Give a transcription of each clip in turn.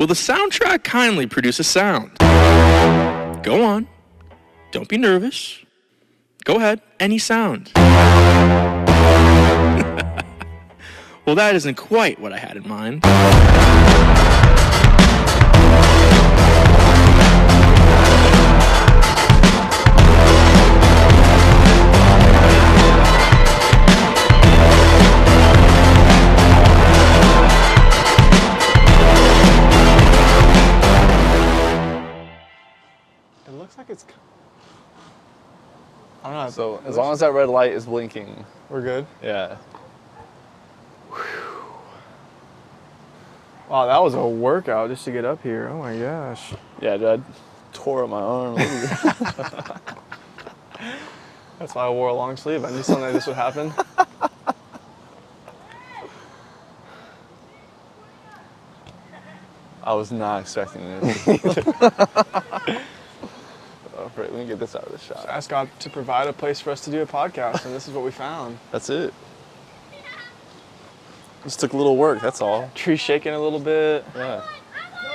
Will the soundtrack kindly produce a sound? Go on. Don't be nervous. Go ahead. Any sound. Well, that isn't quite what I had in mind. It looks like it's... I don't know. So as long as that red light is blinking, we're good. yeah. Wow, that was a workout just to get up here. Oh my gosh. Yeah, dude, I tore up my arm. That's why I wore a long sleeve. I knew something like this would happen. I was not expecting this. Oh, great, let me get this out of the shot. Just asked God to provide a place for us to do a podcast, and this is what we found. That's it. Just took a little work, that's all. Tree shaking a little bit. Yeah.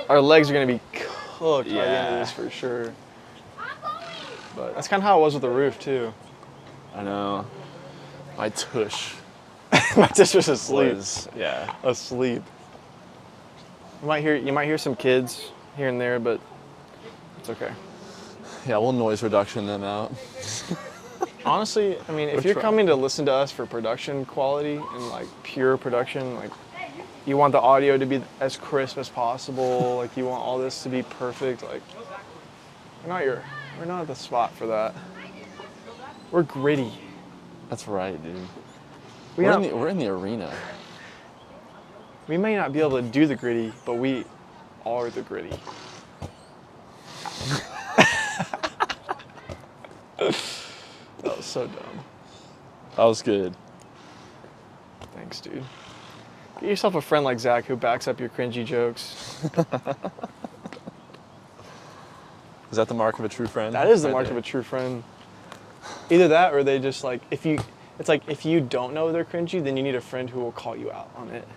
Our legs are gonna be cooked by the end of this for sure. But that's kind of how it was with the roof too. I know. My tush My tush was asleep. yeah. Asleep. You might hear some kids here and there, but it's okay. Yeah, we'll noise reduction them out. Honestly, I mean, if you're coming to listen to us for production quality and like pure production, like you want the audio to be as crisp as possible, like you want all this to be perfect, like we're not at the spot for that. We're gritty. That's right, dude. We're in the arena. We may not be able to do the gritty, but we are the gritty. That was so dumb. That was good. Thanks, dude. Get yourself a friend like Zack who backs up your cringy jokes. Is that the mark of a true friend? That is the mark of a true friend. Either that or they just like, if you don't know they're cringy, then you need a friend who will call you out on it.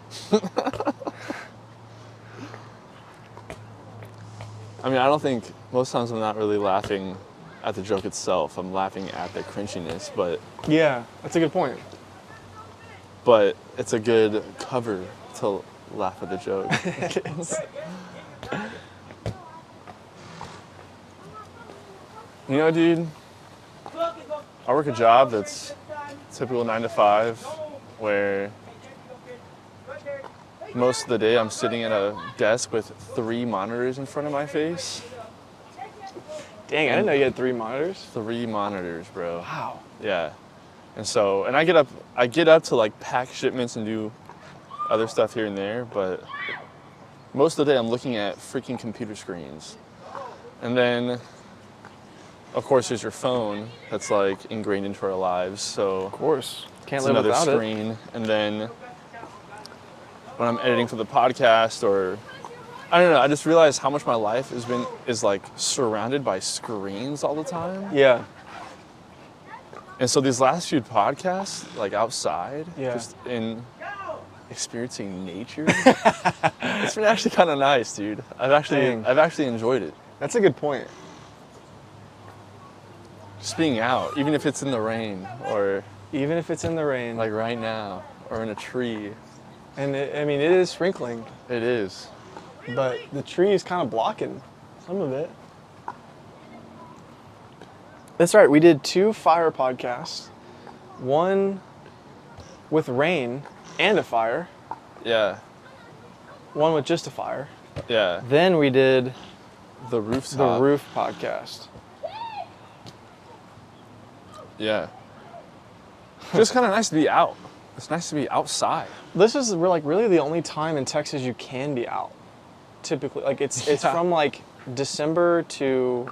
I mean, I don't think, most times I'm not really laughing at the joke itself. I'm laughing at the cringiness, but Yeah, that's a good point. it's a good cover to laugh at the joke. It is. You know, dude, I work a job that's typical 9 to 5, where most of the day I'm sitting at a desk with 3 monitors in front of my face. Dang, I didn't know you had 3 monitors. 3 monitors, bro. Wow. Yeah. And I get up to like pack shipments and do other stuff here and there, but most of the day I'm looking at freaking computer screens. And then, of course, there's your phone that's like ingrained into our lives. So Of course. Can't it's live another without screen. And then when I'm editing for the podcast, or I don't know, I just realized how much my life is like surrounded by screens all the time. it. Yeah. And so these last few podcasts, like outside, Yeah. just in experiencing nature, it's been actually kind of nice, dude. I've actually enjoyed it. That's a good point. Just being out, even if it's in the rain, or Even if it's in the rain. like right now, or in a tree. And it is sprinkling, It is. but the tree is kind of blocking some of it. That's right. We did 2 fire podcasts, one with rain and a fire, Yeah. one with just a fire. Yeah. Then we did The rooftop. the roof podcast. Yeah. Just kind of nice to be out. It's nice to be outside. This is really the only time in Texas you can be out. Typically, like it's Yeah. from like December to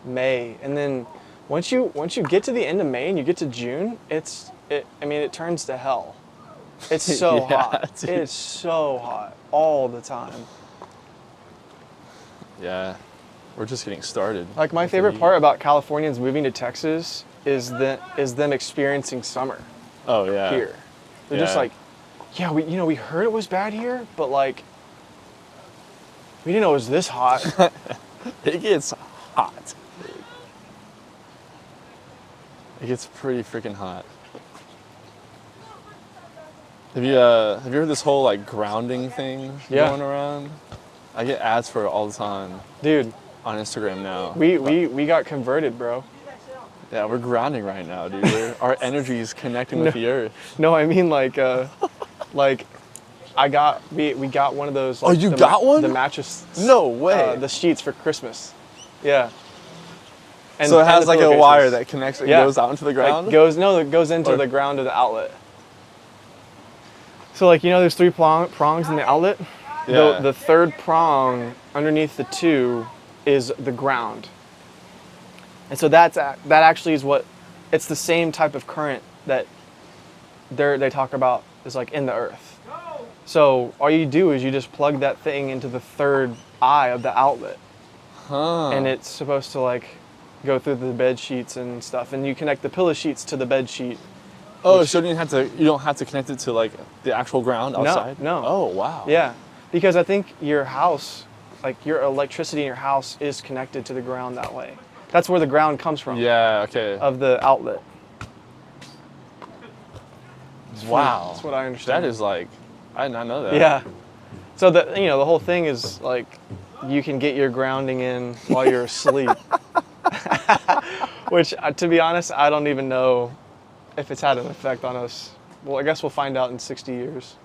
May, and then once you get to the end of May and you get to June, it turns to hell. It's so Yeah, hot. dude. It's so hot all the time. Yeah. We're just getting started. Like my favorite part about Californians moving to Texas is them experiencing summer Oh yeah. here. They're just Yeah. like, yeah, we heard it was bad here, but like We didn't know it was this hot. It gets hot. It gets pretty freaking hot. Have you heard this whole like grounding thing going around? I get ads for it all the time. Dude. On Instagram now. We got converted, bro. Yeah, we're grounding right now, dude. Our energy is connecting with the earth. No, I mean like we got one of those. Like, oh, you got one? The mattress. No way. The sheets for Christmas. Yeah. And so it has like a wire that connects and goes out into the ground? It goes into the ground of the outlet. So like, there's 3 prongs in the outlet. Yeah. The third prong underneath the 2 is the ground. And so that actually is it's the same type of current that they talk about is like in the earth. So all you do is you just plug that thing into the third eye of the outlet. And it's supposed to like go through the bed sheets and stuff, and you connect the pillow sheets to the bed sheet. Oh, so you don't have to connect it to like the actual ground outside? No. Oh, wow. Yeah, because I think your house, like your electricity in your house is connected to the ground that way. That's where the ground comes from. Yeah, okay. Of the outlet. Wow. That's what I understand. That is like, I did not know that. Yeah. So the whole thing is like you can get your grounding in while you're asleep. Which, to be honest, I don't even know if it's had an effect on us. Well, I guess we'll find out in 60 years.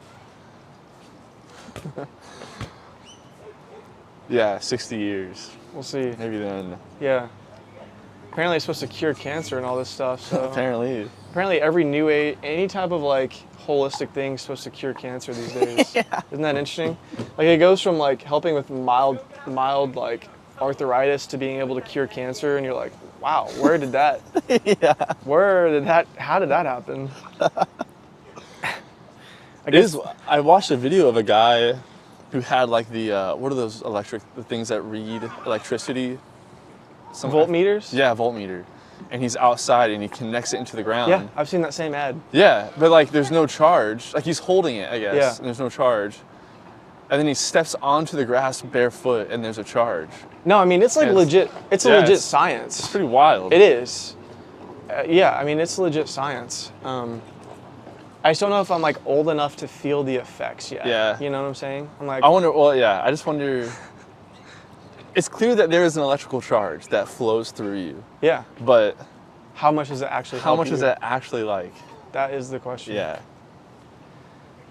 Yeah, 60 years. We'll see. Maybe then. Yeah. Apparently it's supposed to cure cancer and all this stuff. So Apparently every new age, any type of like holistic thing is supposed to cure cancer these days. Yeah. Isn't that interesting? Like it goes from like helping with mild like arthritis to being able to cure cancer, and you're like, wow, where did that? How did that happen? I watched a video of a guy who had like the what are those the things that read electricity? Voltmeters? Yeah, voltmeter. And he's outside and he connects it into the ground. Yeah, I've seen that same ad. Yeah, but like there's no charge. Like he's holding it, I guess. Yeah. And there's no charge. And then he steps onto the grass barefoot and there's a charge. No, I mean, it's like legit. It's a legit science. It's pretty wild. It is. Yeah, I mean, it's legit science. I just don't know if I'm like old enough to feel the effects yet. Yeah. You know what I'm saying? I'm like, I just wonder. It's clear that there is an electrical charge that flows through you. Yeah. But how much does it actually help How much is that actually like? That is the question. Yeah.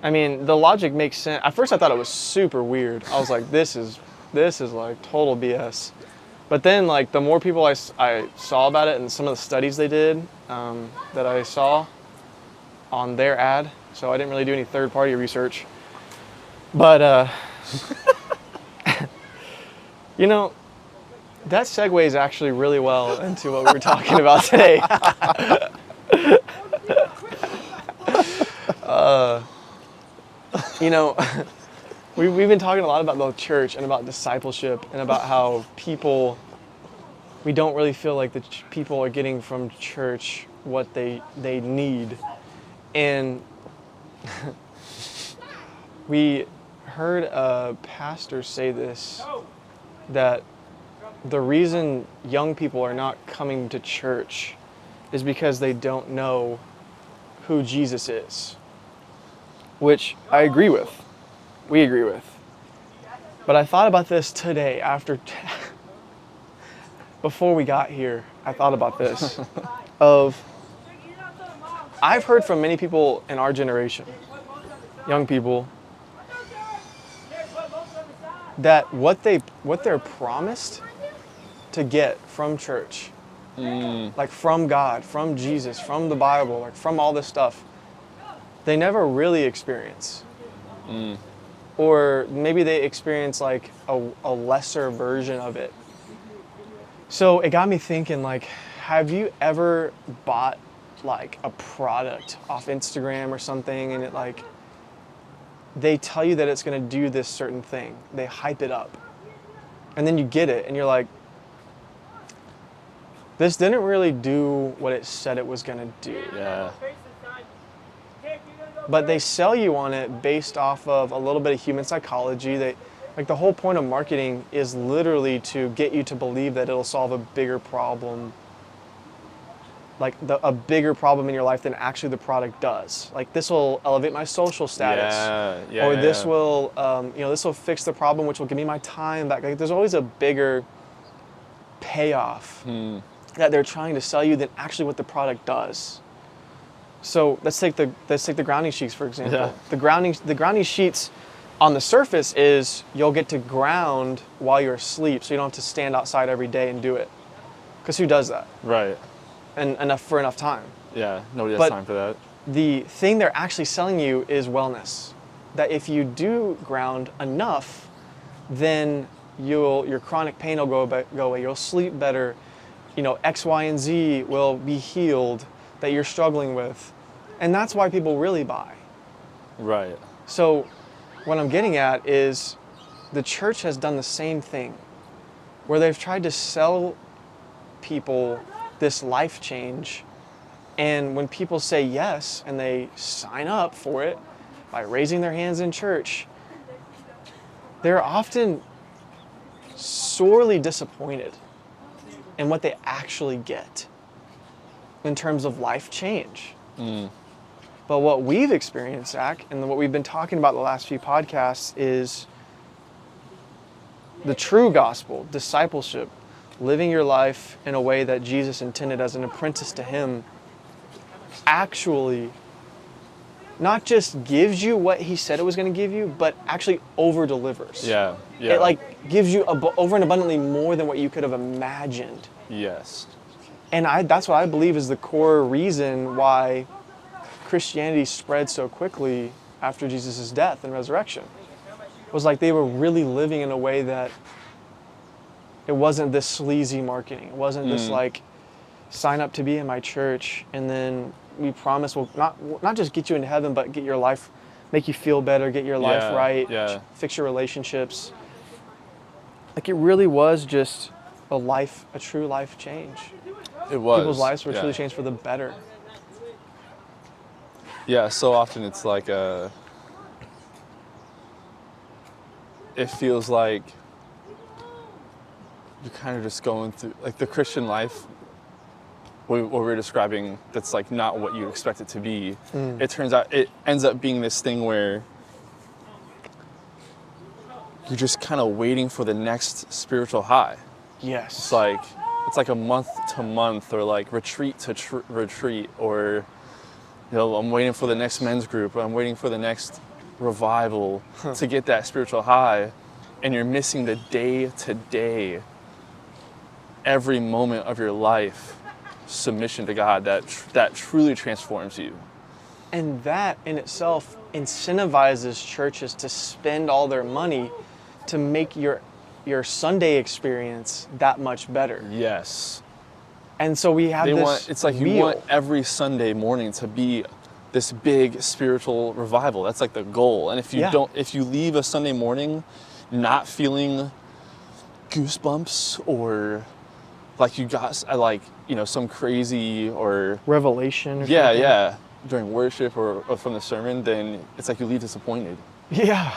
I mean, the logic makes sense. At first I thought it was super weird. I was like, this is like total BS. But then like the more people I saw about it and some of the studies they did that I saw on their ad, so I didn't really do any third-party research. But that segues actually really well into what we were talking about today. We've been talking a lot about the church and about discipleship and about how we don't really feel like the people are getting from church what they need. And we heard a pastor say this, that the reason young people are not coming to church is because they don't know who Jesus is, which I agree with. We agree with. But I thought about this today before we got here, I thought about this I've heard from many people in our generation, young people, that what they're promised to get from church, like from God, from Jesus, from the Bible, like from all this stuff, they never really experience. Or maybe they experience like a lesser version of it. So it got me thinking, like, have you ever bought like a product off Instagram or something, and it like, they tell you that it's gonna do this certain thing. They hype it up. And then you get it and you're like, this didn't really do what it said it was gonna do. Yeah. But they sell you on it based off of a little bit of human psychology. Like the whole point of marketing is literally to get you to believe that it'll solve a bigger problem, like a bigger problem in your life than actually the product does. Like this will elevate my social status, or this will, this will fix the problem, which will give me my time back. Like there's always a bigger payoff that they're trying to sell you than actually what the product does. So let's take the grounding sheets for example. Yeah. The grounding sheets on the surface is you'll get to ground while you're asleep, so you don't have to stand outside every day and do it. Because who does that? Right. And enough time. Yeah, nobody has But time for that. the thing they're actually selling you is wellness. That if you do ground enough, then your chronic pain will go away. You'll sleep better. X, Y, and Z will be healed that you're struggling with. And that's why people really buy. Right. So what I'm getting at is the church has done the same thing, where they've tried to sell people this life change. And when people say yes and they sign up for it by raising their hands in church, they're often sorely disappointed in what they actually get in terms of life change. But what we've experienced, Zach, and what we've been talking about the last few podcasts is the true gospel, discipleship, living your life in a way that Jesus intended as an apprentice to him, actually not just gives you what he said it was going to give you, but actually over-delivers. Yeah. It gives you over and abundantly more than what you could have imagined. Yes. And that's what I believe is the core reason why Christianity spread so quickly after Jesus' death and resurrection. It was like they were really living in a way that it wasn't this sleazy marketing. It wasn't this like, sign up to be in my church and then we promise we'll not just get you into heaven, but get your life, make you feel better, get your life right, fix your relationships. Like it really was just a true life change. It was. People's lives were truly changed for the better. Yeah, so often it's like it feels like you're kind of just going through, like the Christian life, what we're describing, that's like not what you expect it to be. It turns out, it ends up being this thing where you're just kind of waiting for the next spiritual high. Yes. It's like a month to month, or like retreat to retreat, or I'm waiting for the next men's group, or I'm waiting for the next revival to get that spiritual high, and you're missing the day-to-day, every moment of your life submission to God that truly transforms you. And that in itself incentivizes churches to spend all their money to make your Sunday experience that much better. Yes. And so we have it's like you want every Sunday morning to be this big spiritual revival. That's like the goal. And if you leave a Sunday morning not feeling goosebumps, or like you got some crazy or revelation or something during worship or from the sermon, then it's like you leave disappointed. Yeah.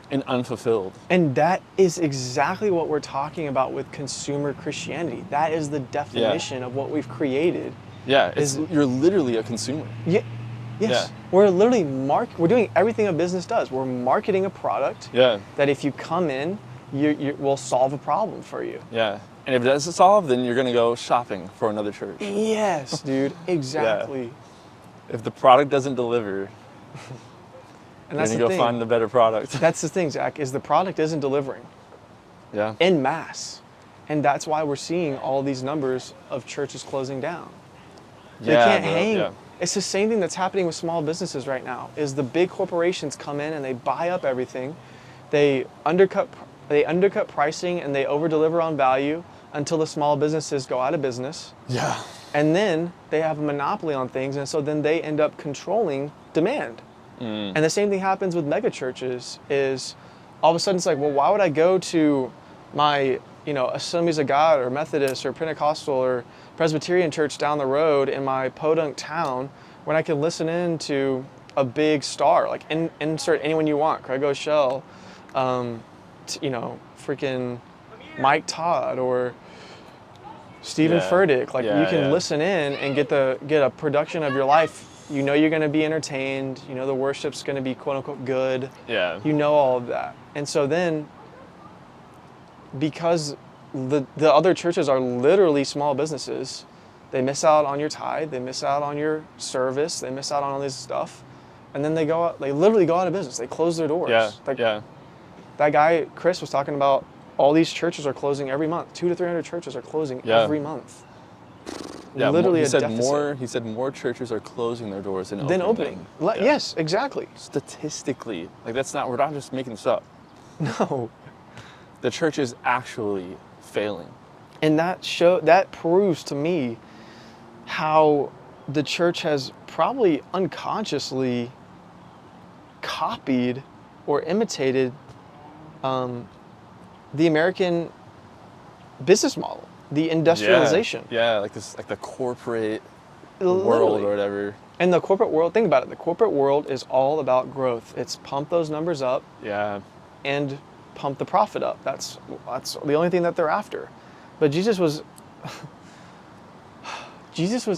And unfulfilled. And that is exactly what we're talking about with consumer Christianity. That is the definition of what we've created. Yeah, you're literally a consumer. Yeah. Yes. Yeah. We're literally we're doing everything a business does. We're marketing a product that if you come in, we'll solve a problem for you. Yeah. And if it doesn't solve, then you're going to go shopping for another church. Yes, dude. Exactly. Yeah. If the product doesn't deliver, and that's then you go find the better product. That's the thing, Zach, is the product isn't delivering. Yeah. En masse. And that's why we're seeing all these numbers of churches closing down. They can't hang. Yeah. It's the same thing that's happening with small businesses right now, is the big corporations come in and they buy up everything. They undercut pricing and they over-deliver on value until the small businesses go out of business. Yeah. And then they have a monopoly on things, and so then they end up controlling demand. And the same thing happens with mega churches, is all of a sudden it's like, well, why would I go to my, Assemblies of God or Methodist or Pentecostal or Presbyterian church down the road in my podunk town when I can listen in to a big star, like insert anyone you want, Craig O'Shell, Freaking Mike Todd or Stephen Yeah. Furtick. Like Yeah, you can yeah. listen in and get a production of your life. You know you're going to be entertained. You know the worship's going to be quote unquote good. Yeah. You know all of that. And so then, because the other churches are literally small businesses, they miss out on your tithe, they miss out on your service, they miss out on all this stuff, and then they literally go out of business. They close their doors. Yeah. Like Yeah. that guy Chris was talking about. All these churches are closing every month. 200 to 300 churches are closing every month. Yeah, Literally he a said deficit. He said more churches are closing their doors than Then opening. opening. them. Yeah. Yes, exactly. Statistically, like we're not just making this up. No. The church is actually failing. And that proves to me how the church has probably unconsciously copied or imitated the American business model, the industrialization. Yeah, like the corporate Literally. world or whatever. And the corporate world, think about it, the corporate world is all about growth. It's pump those numbers up Yeah. and pump the profit up. That's the only thing that they're after. But Jesus was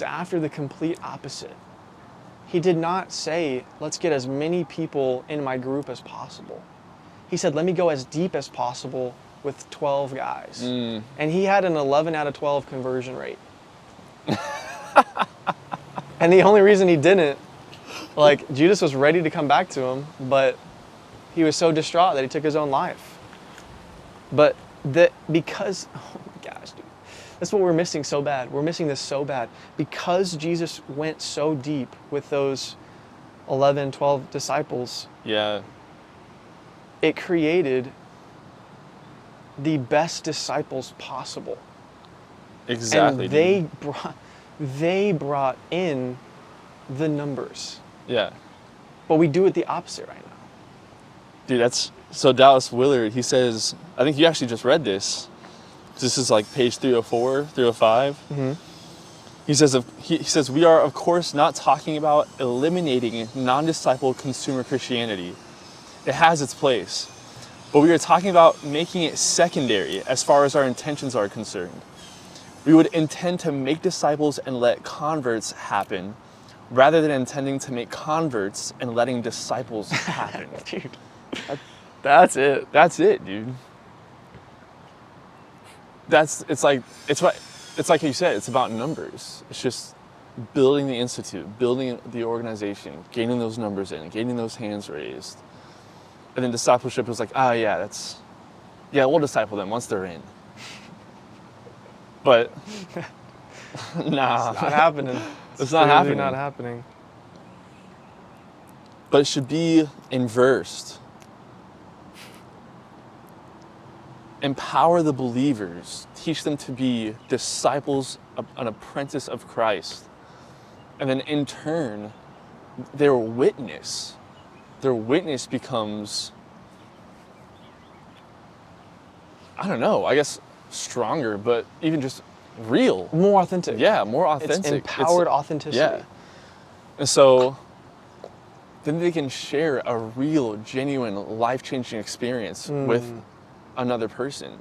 after the complete opposite. He did not say, let's get as many people in my group as possible. He said, let me go as deep as possible with 12 guys. And he had an 11 out of 12 conversion rate. And the only reason he didn't, like Judas was ready to come back to him, but he was so distraught that he took his own life. But because, oh my gosh, dude, that's what we're missing so bad. We're missing this so bad. Because Jesus went so deep with those 11, 12 disciples, Yeah. it created the best disciples possible. Exactly. And dude. they brought in the numbers. Yeah. But we do it the opposite right now. Dude, so Dallas Willard, he says, I think you actually just read this. This is like page 304, 305. Mm-hmm. He says, we are, of course, not talking about eliminating non-disciple consumer Christianity. It has its place. But we are talking about making it secondary as far as our intentions are concerned. We would intend to make disciples and let converts happen, rather than intending to make converts and letting disciples happen. Dude, that's it. That's it, dude. It's like you said, it's about numbers. It's just building the institute, building the organization, gaining those numbers in, getting those hands raised. And then discipleship was like, we'll disciple them once they're in. But nah. It's not happening. It's not clearly happening. not happening. But it should be inversed. Empower the believers, teach them to be disciples, an apprentice of Christ. And then in turn, their witness becomes, I don't know, I guess stronger, but even just real. More authentic. Yeah, more authentic. It's empowered authenticity. Yeah. And so then they can share a real, genuine, life-changing experience with another person.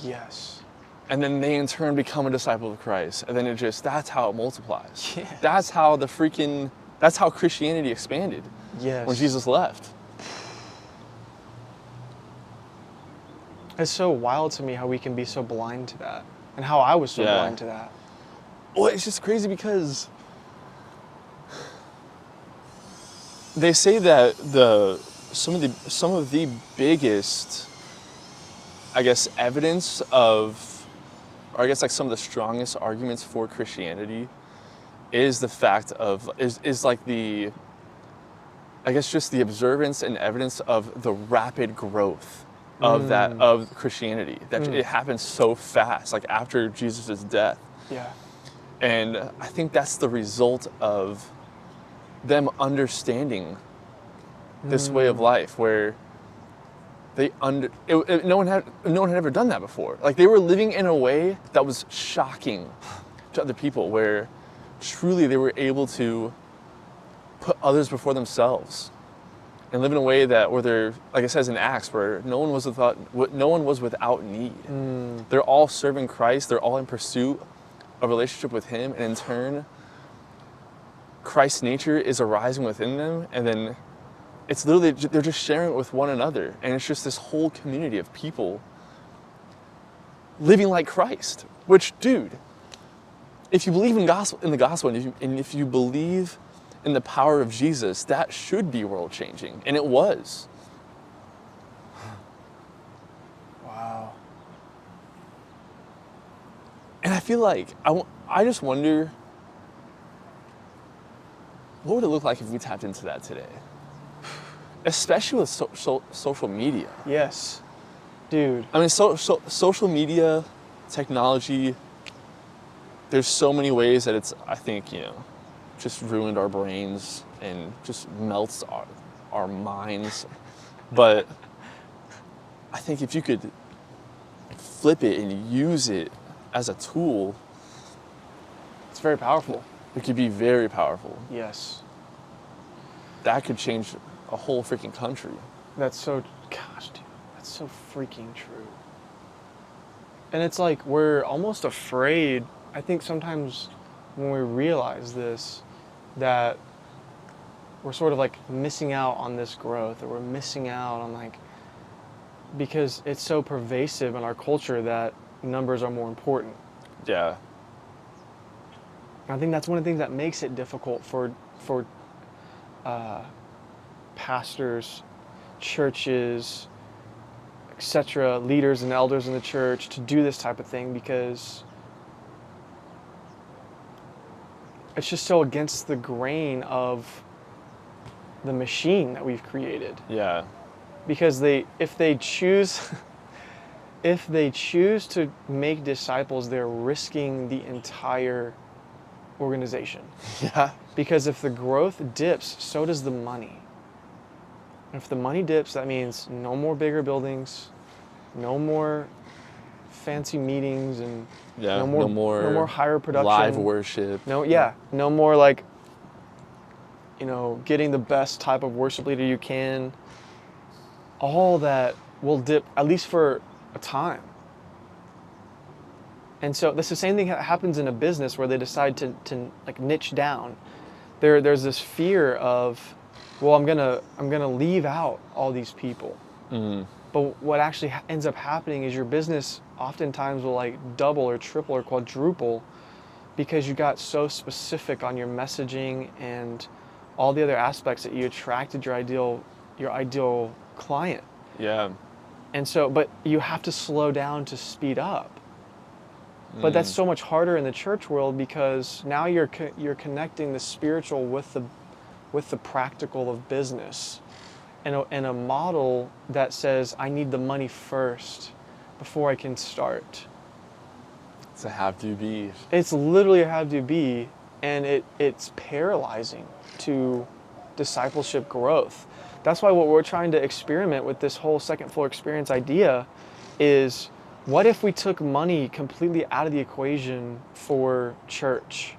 Yes. And then they in turn become a disciple of Christ. And then that's how it multiplies. Yeah. That's how Christianity expanded Yes. when Jesus left. It's so wild to me how we can be so blind to that, and how I was so Yeah. blind to that. Well, it's just crazy because they say that some of the biggest, I guess, evidence of, or I guess like some of the strongest arguments for Christianity is the fact of, is like the, I guess just the observance and evidence of the rapid growth of Christianity. That it happened so fast, like after Jesus' death. Yeah. And I think that's the result of them understanding this way of life, where no one had ever done that before. Like they were living in a way that was shocking to other people, where truly they were able to put others before themselves, and live in a way that where they're, like it says in Acts, where no one was without need. They're all serving Christ. They're all in pursuit of a relationship with Him, and in turn, Christ's nature is arising within them, and then it's literally, they're just sharing it with one another, and it's just this whole community of people living like Christ. Which, dude, if you believe in the gospel, and if you believe in the power of Jesus, that should be world changing, and it was. Wow. And I feel like I just wonder, what would it look like if we tapped into that today? Especially with social media. Yes, dude. I mean, social media, technology, there's so many ways that it's, I think, just ruined our brains and just melts our minds. But I think if you could flip it and use it as a tool, It's very powerful. it could be very powerful. Yes. That could change a whole freaking country. That's so, gosh, dude, that's so freaking true. And it's like we're almost afraid, I think sometimes when we realize this, that we're sort of like missing out on this growth, or we're missing out on because it's so pervasive in our culture that numbers are more important. Yeah. And I think that's one of the things that makes it difficult for pastors, churches, etc., leaders and elders in the church to do this type of thing, because it's just so against the grain of the machine that we've created. Yeah. Because if they choose to make disciples, they're risking the entire organization. Yeah. Because if the growth dips, so does the money. And if the money dips, that means no more bigger buildings, no more fancy meetings, and no more higher production, live worship. No more getting the best type of worship leader you can. All that will dip, at least for a time. And so that's the same thing that happens in a business where they decide to niche down. There's this fear of, well, I'm gonna leave out all these people. Mm-hmm. But what actually ends up happening is your business oftentimes will double or triple or quadruple, because you got so specific on your messaging and all the other aspects that you attracted your ideal client. Yeah. And so, but you have to slow down to speed up. But that's so much harder in the church world, because now you're connecting the spiritual with the practical of business, and a model that says I need the money first before I can start. It's a have to be. It's literally a have to be, and it's paralyzing to discipleship growth. That's why what we're trying to experiment with this whole second floor experience idea is, what if we took money completely out of the equation for church?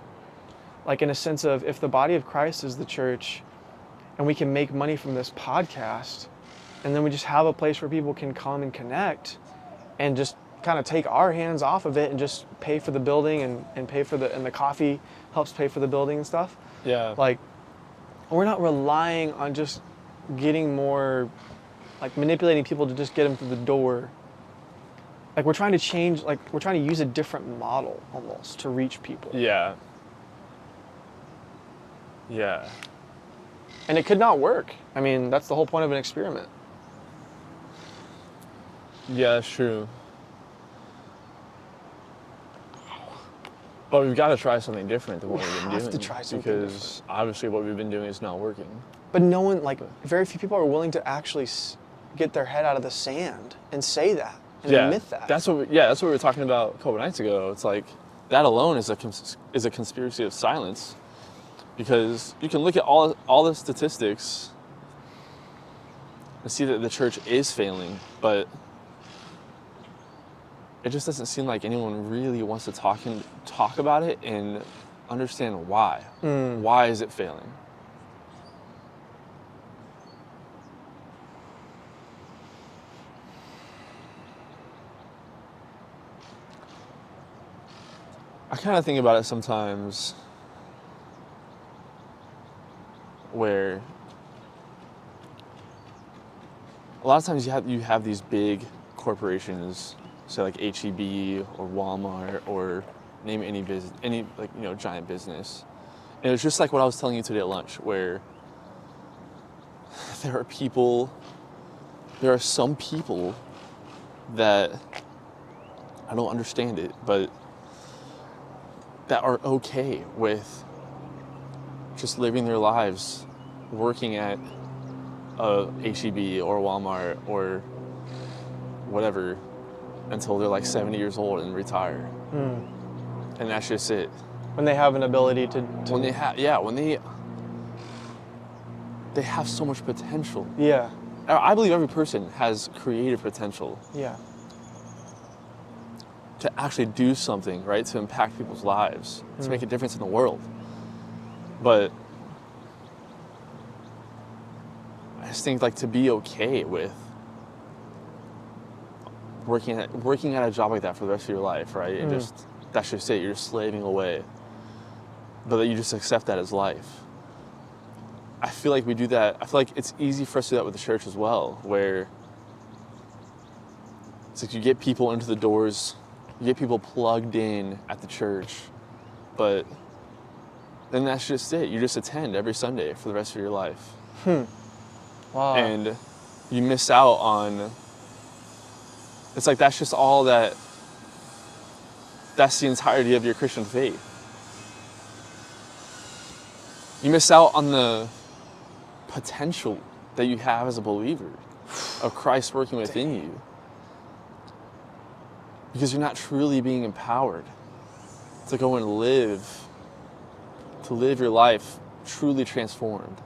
Like, in a sense of, if the body of Christ is the church, and we can make money from this podcast, and then we just have a place where people can come and connect, and just kind of take our hands off of it and just pay for the building and pay for and the coffee helps pay for the building and stuff. Yeah. We're not relying on just getting more, manipulating people to just get them through the door. We're trying to change, we're trying to use a different model almost to reach people. Yeah. Yeah. And it could not work. I mean, that's the whole point of an experiment. Yeah, that's true. But we've got to try something different than what we've been doing. We have to try something because different. obviously what we've been doing is not working. But no one, very few people are willing to actually get their head out of the sand and say that and admit that. That's what we were talking about a couple nights ago. It's like that alone is a conspiracy of silence, because you can look at all the statistics and see that the church is failing, but it just doesn't seem like anyone really wants to talk about it and understand why. Why is it failing? I kind of think about it sometimes where a lot of times you have these big corporations, say like HEB or Walmart or name any business, any like, you know, giant business. And it's just like what I was telling you today at lunch, where there are some people that I don't understand it, but that are okay with just living their lives working at a HEB or Walmart or whatever until they're like 70 years old and retire. And that's just it. When they have an ability to When they have so much potential. Yeah. I believe every person has creative potential Yeah. to actually do something, right? To impact people's lives, to make a difference in the world. But I just think like to be okay with working at a job like that for the rest of your life, right? And just that's just it. You're just slaving away, but that you just accept that as life. I feel like we do that. I feel like it's easy for us to do that with the church as well, where it's like you get people into the doors, you get people plugged in at the church, but then that's just it. You just attend every Sunday for the rest of your life. Wow. And you miss out on, it's like that's just all that's the entirety of your Christian faith. You miss out on the potential that you have as a believer of Christ working within you, because you're not truly being empowered to go and live your life truly transformed.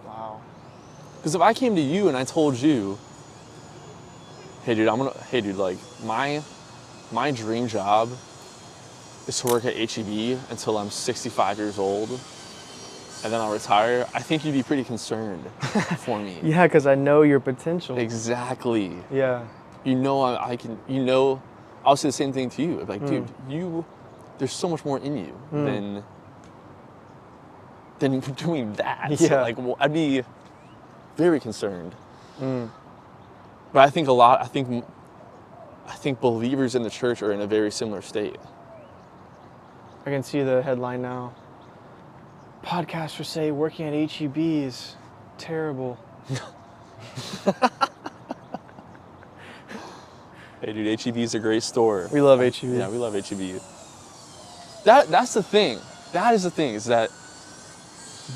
Wow. Because if I came to you and I told you, hey dude, like my dream job is to work at HEB until I'm 65 years old and then I'll retire, I think you'd be pretty concerned for me. Yeah, because I know your potential. Exactly. Yeah. You know I'll say the same thing to you. Like, dude, there's so much more in you than doing that. Yeah. So, like, well, I'd be very concerned. But I think believers in the church are in a very similar state. I can see the headline now. Podcasters say working at HEB is terrible. Hey dude, HEB is a great store. We love HEB. Yeah, we love HEB. That's the thing. That is the thing, is that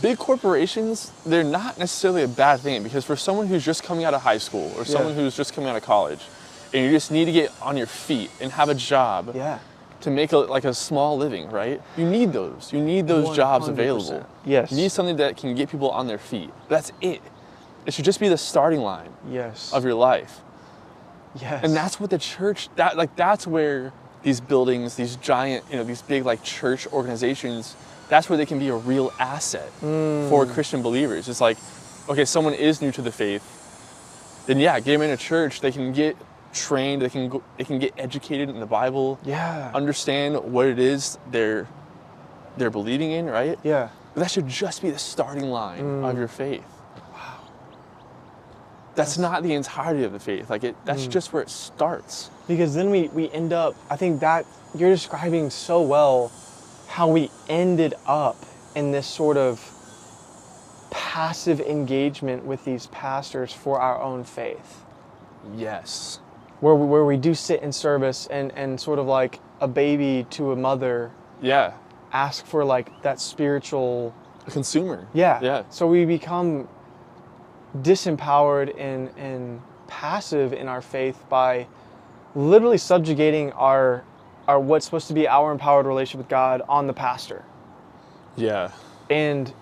big corporations, they're not necessarily a bad thing, because for someone who's just coming out of high school or someone who's just coming out of college and you just need to get on your feet and have a job to make a small living, right? You need those. You need those jobs 100%. available. Yes. You need something that can get people on their feet. That's it. It should just be the starting line of your life. Yes. And that's what the church, that's where these buildings, these giant, these big like church organizations, that's where they can be a real asset for Christian believers. It's like, okay, someone is new to the faith, then get them in a church. They can get trained. They can get educated in the Bible. Yeah. Understand what it is they're believing in, right? Yeah. But that should just be the starting line of your faith. Wow. That's not the entirety of the faith. That's just where it starts. Because then we end up, I think that you're describing so well how we ended up in this sort of passive engagement with these pastors for our own faith. Yes. Where we do sit in service and sort of like a baby to a mother. Yeah. Ask for like that spiritual... A consumer. Yeah. Yeah. So we become disempowered and passive in our faith by literally subjugating our what's supposed to be our empowered relationship with God on the pastor. Yeah. And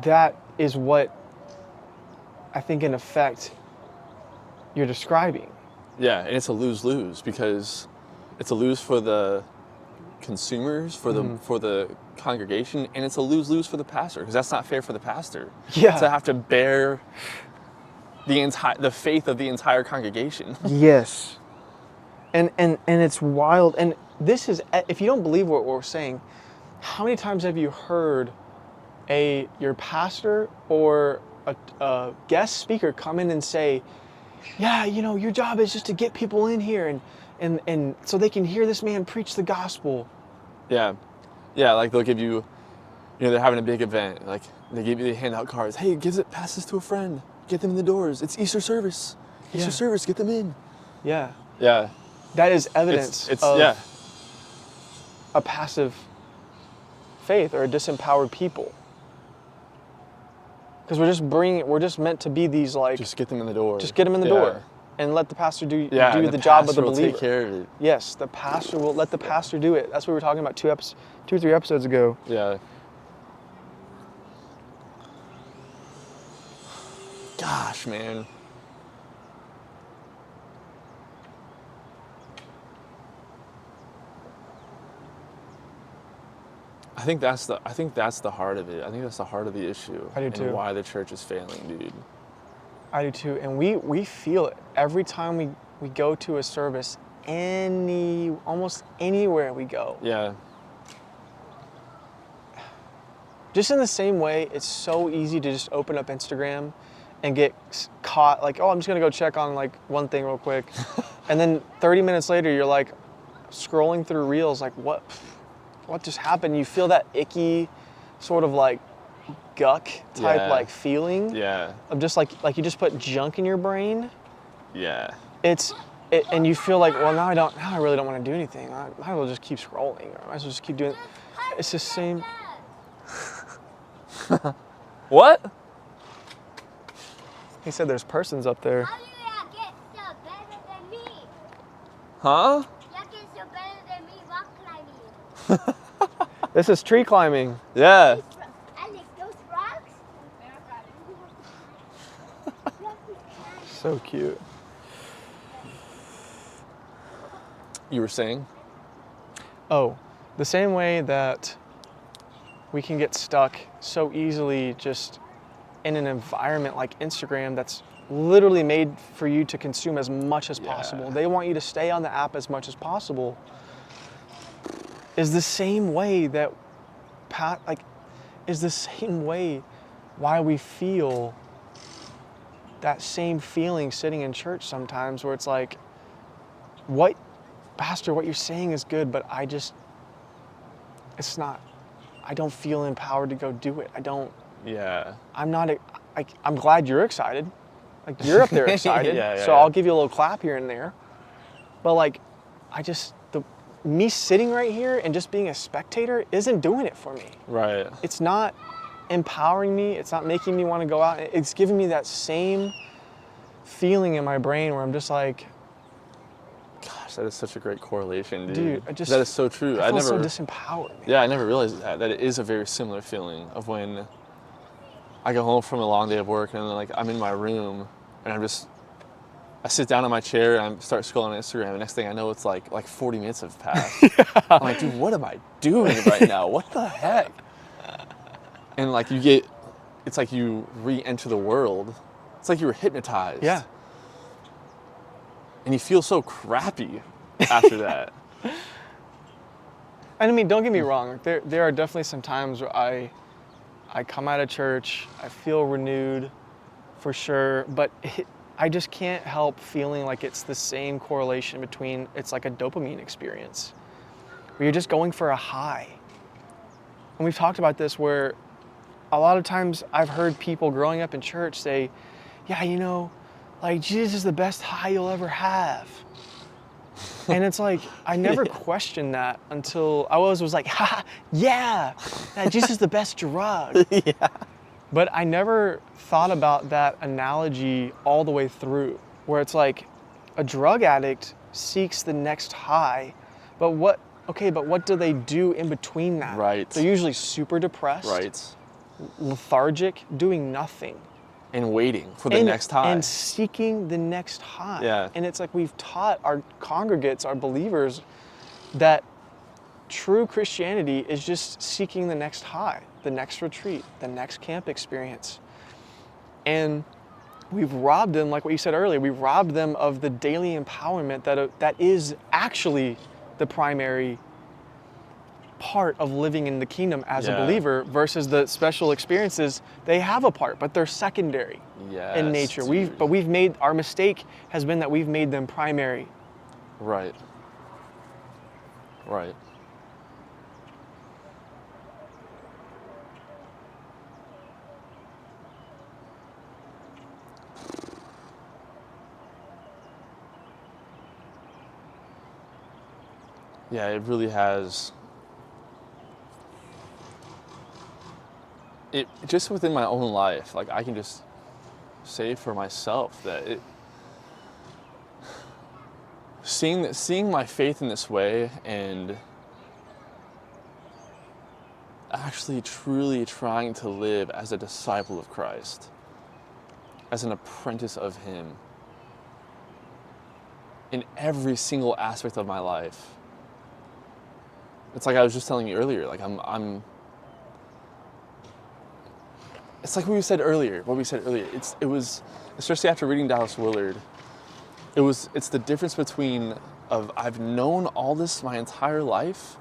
that is what I think in effect you're describing. Yeah, and it's a lose-lose, because it's a lose for the consumers, for the congregation, and it's a lose-lose for the pastor, because that's not fair for the pastor. Yeah. To have to bear the faith of the entire congregation. Yes. And it's wild. And this is, if you don't believe what we're saying, how many times have you heard your pastor or a guest speaker come in and say, yeah, your job is just to get people in here and so they can hear this man preach the gospel. Yeah. Yeah, like they'll give you, they're having a big event. Like they hand out cards. Hey, pass this to a friend. Get them in the doors. It's Easter service. Easter service, get them in. Yeah. Yeah. That is evidence of a passive faith or a disempowered people. Because we're just meant to be these like... Just get them in the door. Just get them in the door. And let the pastor do the job of the believer. Take care of it. Yes, the pastor will let the pastor do it. That's what we were talking about 2 or 3 episodes ago. Yeah. Gosh, man. I think that's the heart of it. I think that's the heart of the issue. I do too. And why the church is failing, dude. I do too. And we feel it every time we go to a service, almost anywhere we go. Yeah. Just in the same way, it's so easy to just open up Instagram and get caught like, oh, I'm just gonna go check on like one thing real quick. And then 30 minutes later, you're like scrolling through reels like, what just happened? You feel that icky sort of like guck type like feeling of just like you just put junk in your brain. Yeah. And you feel like, well, now I really don't want to do anything. I might as well just keep scrolling, or I might as well just keep doing. It's the same. What? He said there's persons up there. How do you get so better than me? Huh? You get so better than me rock climbing. This is tree climbing. Yeah. Alex, those rocks? So cute. You were saying? Oh, the same way that we can get stuck so easily just in an environment like Instagram that's literally made for you to consume as much as possible. They want you to stay on the app as much as possible. Is the same way that is the same way why we feel that same feeling sitting in church sometimes, where it's like, Pastor, what you're saying is good, but I don't feel empowered to go do it. I'm glad you're excited. Like, you're up there excited. I'll give you a little clap here and there. But like, me sitting right here and just being a spectator isn't doing it for me. Right. It's not empowering me. It's not making me want to go out. It's giving me that same feeling in my brain where I'm just like, gosh, that is such a great correlation, dude. That is so true. I feel so disempowered. Man. Yeah, I never realized that it is a very similar feeling of when I go home from a long day of work and then like I'm in my room and I sit down in my chair and I start scrolling on Instagram, and next thing I know, it's like 40 minutes have passed. I'm like, dude, what am I doing right now? What the heck? And like it's like you re-enter the world. It's like you were hypnotized. Yeah. And you feel so crappy after that. And I mean, don't get me wrong. There are definitely some times where I come out of church, I feel renewed, for sure, but I just can't help feeling like it's the same correlation between, it's like a dopamine experience, where you're just going for a high. And we've talked about this where a lot of times I've heard people growing up in church say, yeah, like Jesus is the best high you'll ever have. And it's like, I never questioned that until I was like, yeah, Jesus is the best drug. Yeah. But I never thought about that analogy all the way through, where it's like a drug addict seeks the next high, but what do they do in between that? Right. They're usually super depressed, right, lethargic, doing nothing. And waiting for the next high. And seeking the next high. Yeah. And it's like we've taught our congregates, our believers, that true Christianity is just seeking the next high, the next retreat, the next camp experience. And we've robbed them, like what you said earlier, we've robbed them of the daily empowerment that is actually the primary part of living in the kingdom as a Yeah. believer versus the special experiences. They have a part, but they're secondary in nature. Dude. We've made, our mistake has been that we've made them primary. Right. Right. Yeah, it really has. It just within my own life, like I can just say for myself that seeing my faith in this way and actually truly trying to live as a disciple of Christ, as an apprentice of Him in every single aspect of my life. It's like I was just telling you earlier, like it's like what we said earlier. It was, especially after reading Dallas Willard, it's the difference between I've known all this my entire life.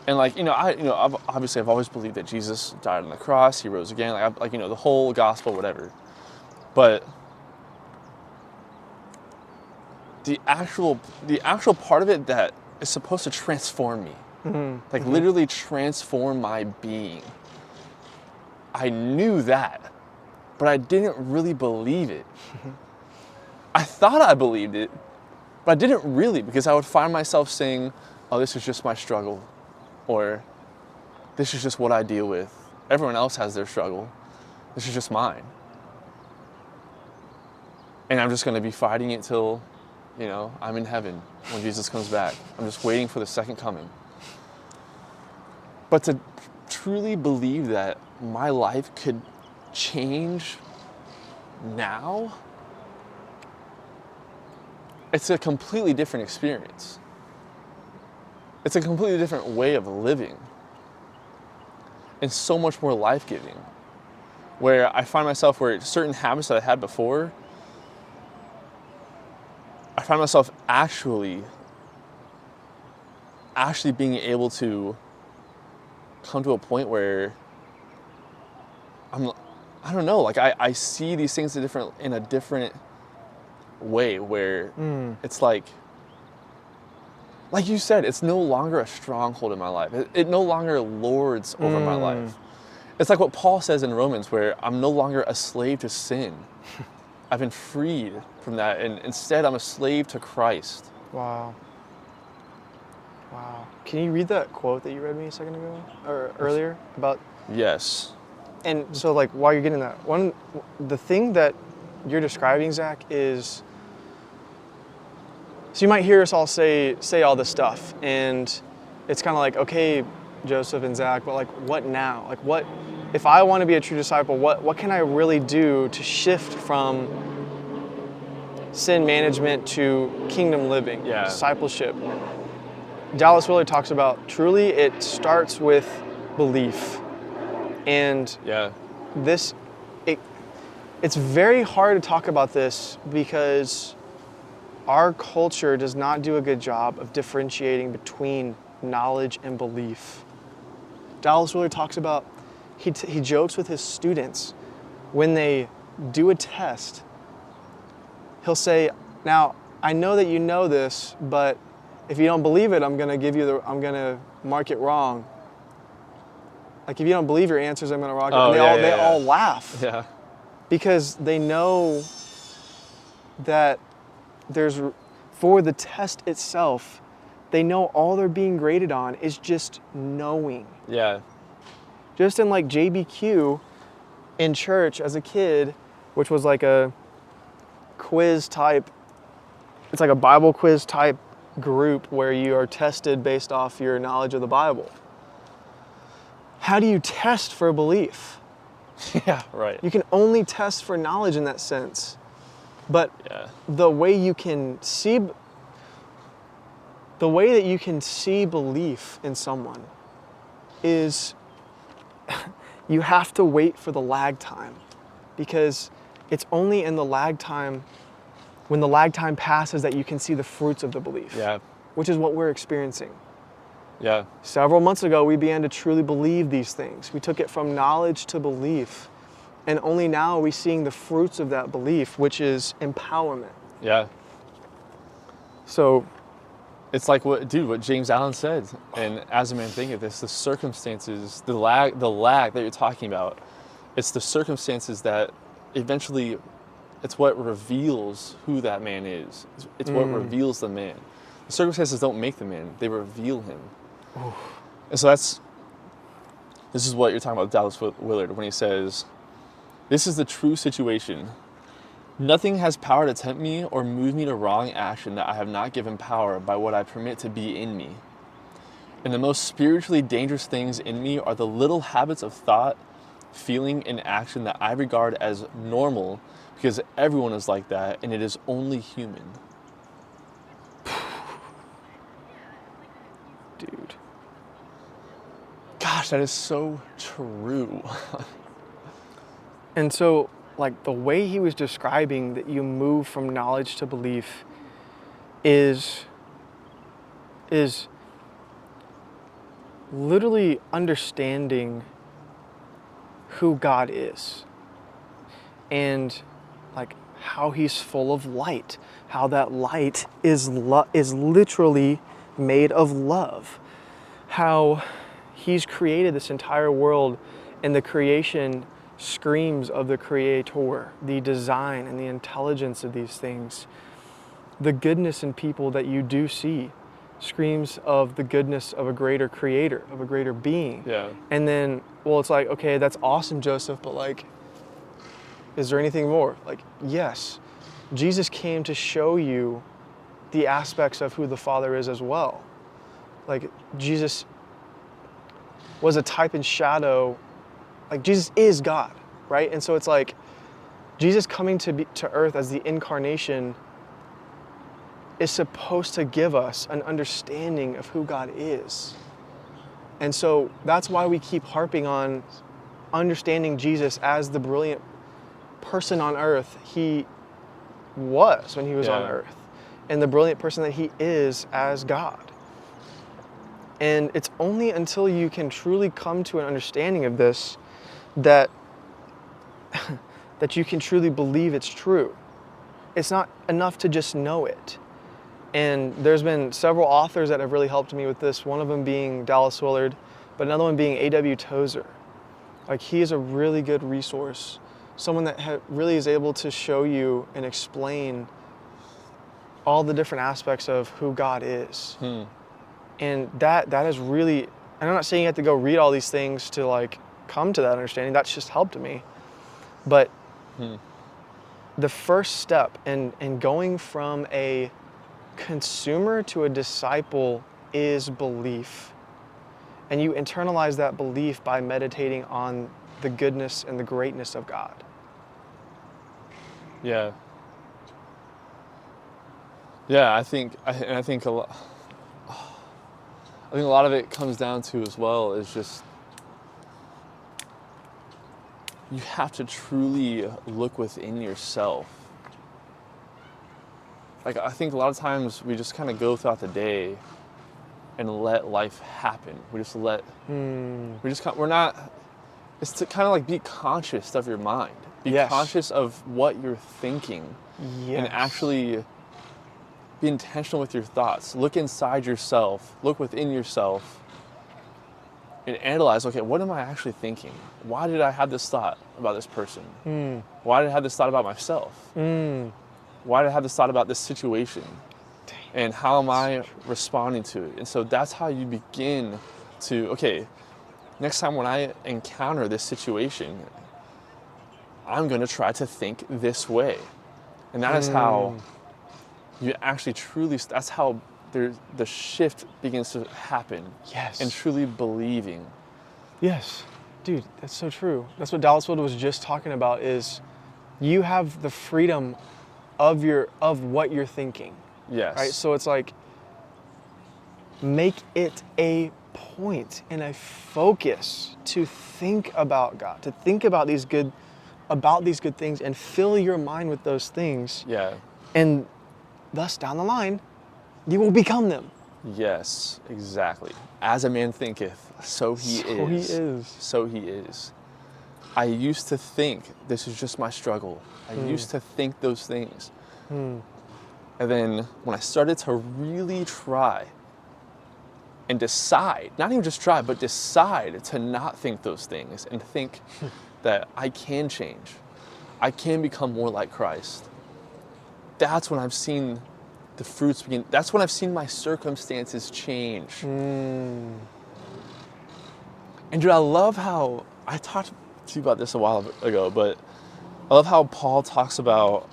And like, I've always believed that Jesus died on the cross, He rose again, the whole gospel, whatever. But the actual part of it that is supposed to transform me, literally transform my being. I knew that, but I didn't really believe it. I thought I believed it, but I didn't really, because I would find myself saying, oh, this is just my struggle, or this is just what I deal with. Everyone else has their struggle. This is just mine. And I'm just going to be fighting it till, I'm in heaven when Jesus comes back. I'm just waiting for the second coming. But to truly believe that my life could change now, it's a completely different experience. It's a completely different way of living. And so much more life-giving. Where I find myself where certain habits that I had before, I find myself actually being able to come to a point where I don't know, like I see these things in a different way, where it's like you said, it's no longer a stronghold in my life. It no longer lords over my life. It's like what Paul says in Romans, where I'm no longer a slave to sin. I've been freed from that, and instead I'm a slave to Christ. Wow. Can you read that quote that you read me a second ago, or earlier, about? Yes. And so, like, while you're getting that, the thing that you're describing, Zach, is, so you might hear us all say all this stuff, and it's kind of like, okay, Joseph and Zach, but like, what now? Like, what, if I want to be a true disciple, what can I really do to shift from sin management to kingdom living, discipleship? Dallas Willard talks about, truly it starts with belief. And it's very hard to talk about this because our culture does not do a good job of differentiating between knowledge and belief. Dallas Willard talks about, he jokes with his students when they do a test. He'll say, now, I know that you know this, but if you don't believe it, I'm gonna mark it wrong. Like, if you don't believe your answers, I'm gonna rock it. And they all laugh. Yeah. Because they know that for the test itself, they know all they're being graded on is just knowing. Yeah. Just in like JBQ in church as a kid, which was like a quiz type, it's like a Bible quiz type group where you are tested based off your knowledge of the Bible. How do you test for belief? Yeah, right. You can only test for knowledge in that sense. But the way that you can see belief in someone is you have to wait for the lag time. Because it's only in the lag time, when the lag time passes, that you can see the fruits of the belief. Yeah. Which is what we're experiencing. Yeah. Several months ago, we began to truly believe these things. We took it from knowledge to belief. And only now are we seeing the fruits of that belief, which is empowerment. Yeah. So It's like what James Allen said, and as a man thinketh, it's the circumstances, the lag that you're talking about. It's the circumstances that eventually, it's what reveals who that man is. It's what reveals the man. The circumstances don't make the man; they reveal him. Oof. And so this is what you're talking about, Dallas Willard, when he says, "This is the true situation. Nothing has power to tempt me or move me to wrong action that I have not given power by what I permit to be in me. And the most spiritually dangerous things in me are the little habits of thought, feeling, and action that I regard as normal because everyone is like that and it is only human." dude. Gosh, that is so true. And so, like, the way he was describing that you move from knowledge to belief is literally understanding who God is and like how he's full of light, how that light is literally made of love, how he's created this entire world, and the creation screams of the creator, the design and the intelligence of these things. The goodness in people that you do see screams of the goodness of a greater creator, of a greater being. Yeah. And then, well, it's like, okay, that's awesome, Joseph, but like, is there anything more? Like, yes, Jesus came to show you the aspects of who the Father is as well. Like, Jesus was a type and shadow. Like, Jesus is God, right? And so it's like, Jesus coming to earth as the incarnation is supposed to give us an understanding of who God is. And so that's why we keep harping on understanding Jesus as the brilliant person on earth he was when he was on earth, and the brilliant person that he is as God. And it's only until you can truly come to an understanding of this that that you can truly believe it's true. It's not enough to just know it. And there's been several authors that have really helped me with this, one of them being Dallas Willard, but another one being A.W. Tozer. Like, he is a really good resource, someone that really is able to show you and explain all the different aspects of who God is. And that is really, and I'm not saying you have to go read all these things to like come to that understanding, that's just helped me. But the first step in going from a consumer to a disciple is belief. And you internalize that belief by meditating on the goodness and the greatness of God. Yeah. Yeah, I think a lot of it comes down to as well is just you have to truly look within yourself. Like, I think a lot of times we just kind of go throughout the day and let life happen. We just let, we're not, it's to kind of like be conscious of your mind. Be conscious of what you're thinking. And actually be intentional with your thoughts. Look inside yourself, look within yourself, and analyze, okay, what am I actually thinking? Why did I have this thought about this person? Why did I have this thought about myself? Why did I have this thought about this situation? And how am I responding to it? And so that's how you begin to, okay, next time when I encounter this situation, I'm going to try to think this way. And that is how you actually truly, that's how the shift begins to happen. Yes. And truly believing. Yes. Dude, that's so true. That's what Dallas Willard was just talking about, is you have the freedom of what you're thinking. Yes. Right? So it's like, make it a point and a focus to think about God, to think about these good about these good things and fill your mind with those things. Yeah. And thus, down the line, you will become them. Yes, exactly. As a man thinketh, so he So he is. is. So he is. I used to think this is just my struggle. I used to think those things. And then when I started to really try and decide, not even just try, but decide to not think those things and think that I can change, I can become more like Christ. That's when I've seen the fruits begin. That's when I've seen my circumstances change. And dude, I love how, I talked to you about this a while ago, but I love how Paul talks about,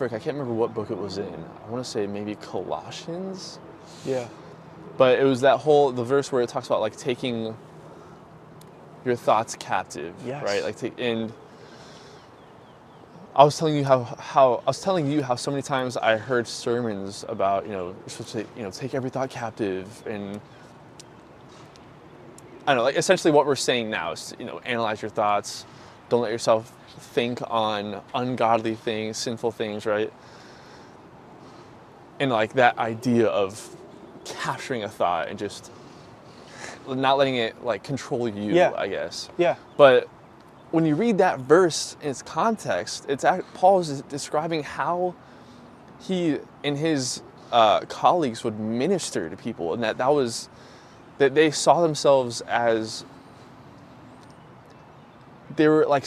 I can't remember what book it was in. I want to say maybe Colossians. Yeah. But it was the verse where it talks about like taking your thoughts captive, Yes. right? And I was telling you how so many times I heard sermons about, you're supposed to, take every thought captive, and I don't know, like essentially what we're saying now is, analyze your thoughts, don't let yourself think on ungodly things, sinful things, right? And like that idea of capturing a thought and just not letting it like control you, Yeah. I guess. Yeah. But when you read that verse in its context, Paul is describing how he and his colleagues would minister to people, and that they saw themselves as, they were like,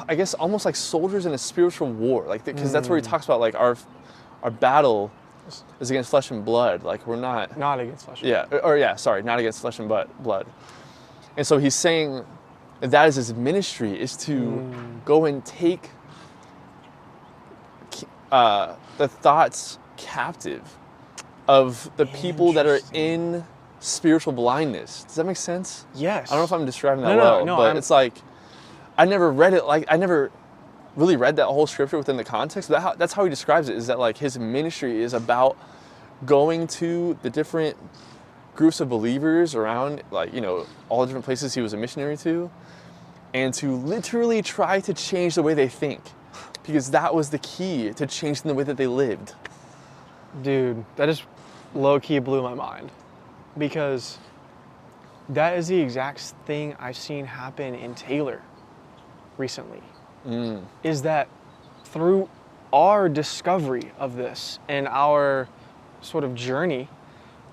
I guess almost like soldiers in a spiritual war, like because that's where he talks about like our battle is against flesh and blood, like we're not against flesh and blood. Not against flesh and blood. And so he's saying that is his ministry, is to go and take the thoughts captive of the people that are in spiritual blindness. Does that make sense? Yes. I don't know if I'm describing that well, but it's like, I never really read that whole scripture within the context. That's how he describes it, is that like his ministry is about going to the different groups of believers around, like, all the different places he was a missionary to, and to literally try to change the way they think, because that was the key to changing the way that they lived. Dude, that just low-key blew my mind, because that is the exact thing I've seen happen in Taylor recently. Is that through our discovery of this and our sort of journey,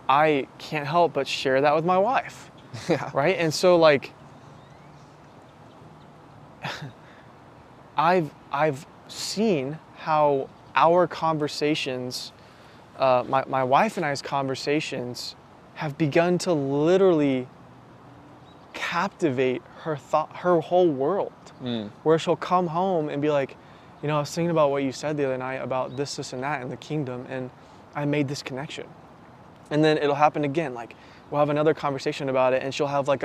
I can't help but share that with my wife. Yeah. Right? And so like, I've seen how our conversations, my wife and I's conversations, have begun to literally captivate her whole world. Where she'll come home and be like, I was thinking about what you said the other night about this and that in the kingdom, and I made this connection. And then it'll happen again, like we'll have another conversation about it, and she'll have like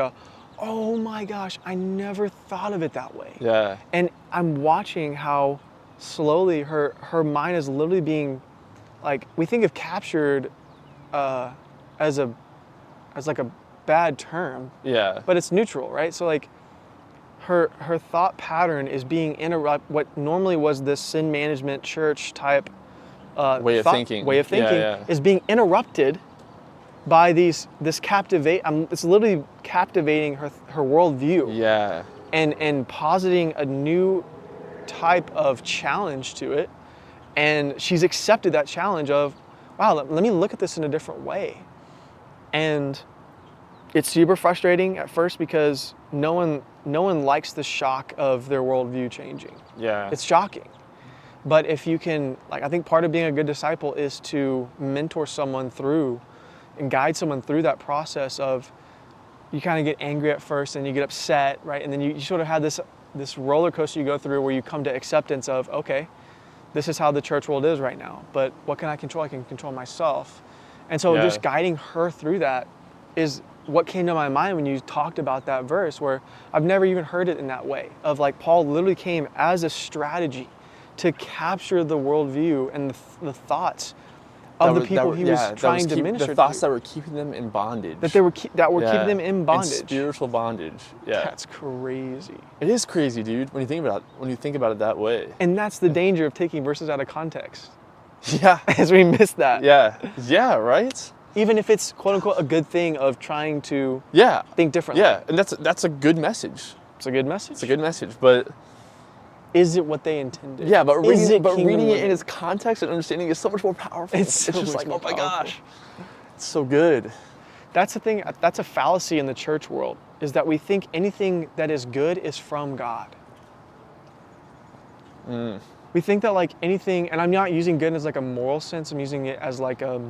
oh my gosh, I never thought of it that way. Yeah. And I'm watching how slowly her mind is literally being, like, we think of captured as like a bad term. Yeah. But it's neutral, right? So like her thought pattern is being interrupted. What normally was this sin management church type way of thinking is being interrupted by this captivate. It's literally captivating her worldview. Yeah. And positing a new type of challenge to it, and she's accepted that challenge of, wow, let me look at this in a different way. And it's super frustrating at first because no one likes the shock of their worldview changing. Yeah. It's shocking. But if you can, like, I think part of being a good disciple is to mentor someone through and guide someone through that process of, you kind of get angry at first and you get upset, right? And then you sort of have this roller coaster you go through where you come to acceptance of, okay, this is how the church world is right now, but what can I control? I can control myself. And so just guiding her through that is what came to my mind when you talked about that verse, where I've never even heard it in that way, of like Paul literally came as a strategy to capture the worldview and the thoughts of the people he was trying to minister to. The thoughts that were keeping them in bondage. That were keeping them in bondage. In spiritual bondage. Yeah. That's crazy. It is crazy, dude, when you think about it that way. And that's the danger of taking verses out of context. Yeah. As we miss that. Yeah. Yeah, right? Even if it's quote unquote a good thing of trying to think differently. Yeah, and that's a good message. It's a good message. It's a good message, but is it what they intended? Yeah, but reading it in its its context and understanding is so much more powerful. It's just like, oh my gosh. It's so good. That's the thing, that's a fallacy in the church world, is that we think anything that is good is from God. We think that like anything, and I'm not using good as like a moral sense, I'm using it as like a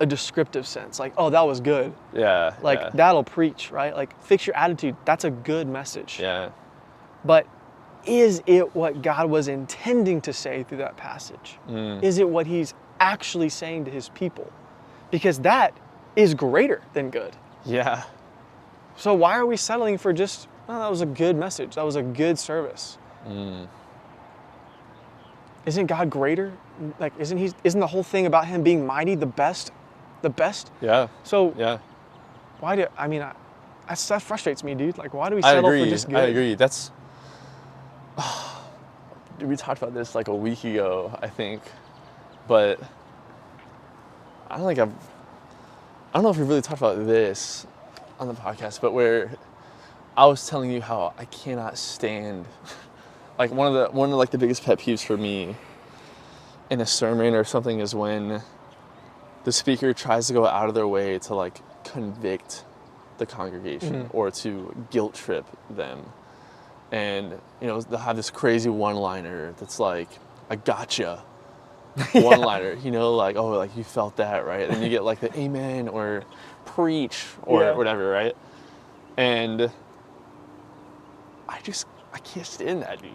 descriptive sense. Like, oh, that was good. Yeah. Like, that'll preach, right? Like, fix your attitude. That's a good message. Yeah. But is it what God was intending to say through that passage? Is it what he's actually saying to his people? Because that is greater than good. Yeah. So why are we settling for just, oh, that was a good message. That was a good service. Isn't God greater? Like, isn't the whole thing about him being mighty the best? The best? Yeah. So yeah. That frustrates me, dude. Like, why do we settle for just good? I agree. That's, we talked about this like a week ago, I think, but I don't know if we really talked about this on the podcast, but where I was telling you how I cannot stand, like one of like the biggest pet peeves for me in a sermon or something is when the speaker tries to go out of their way to like convict the congregation or to guilt trip them. And, you know, they'll have this crazy one-liner that's like, I gotcha one-liner, you know, like, oh, like you felt that, right? And then you get like the amen or preach or whatever, right? And I can't stand that, dude.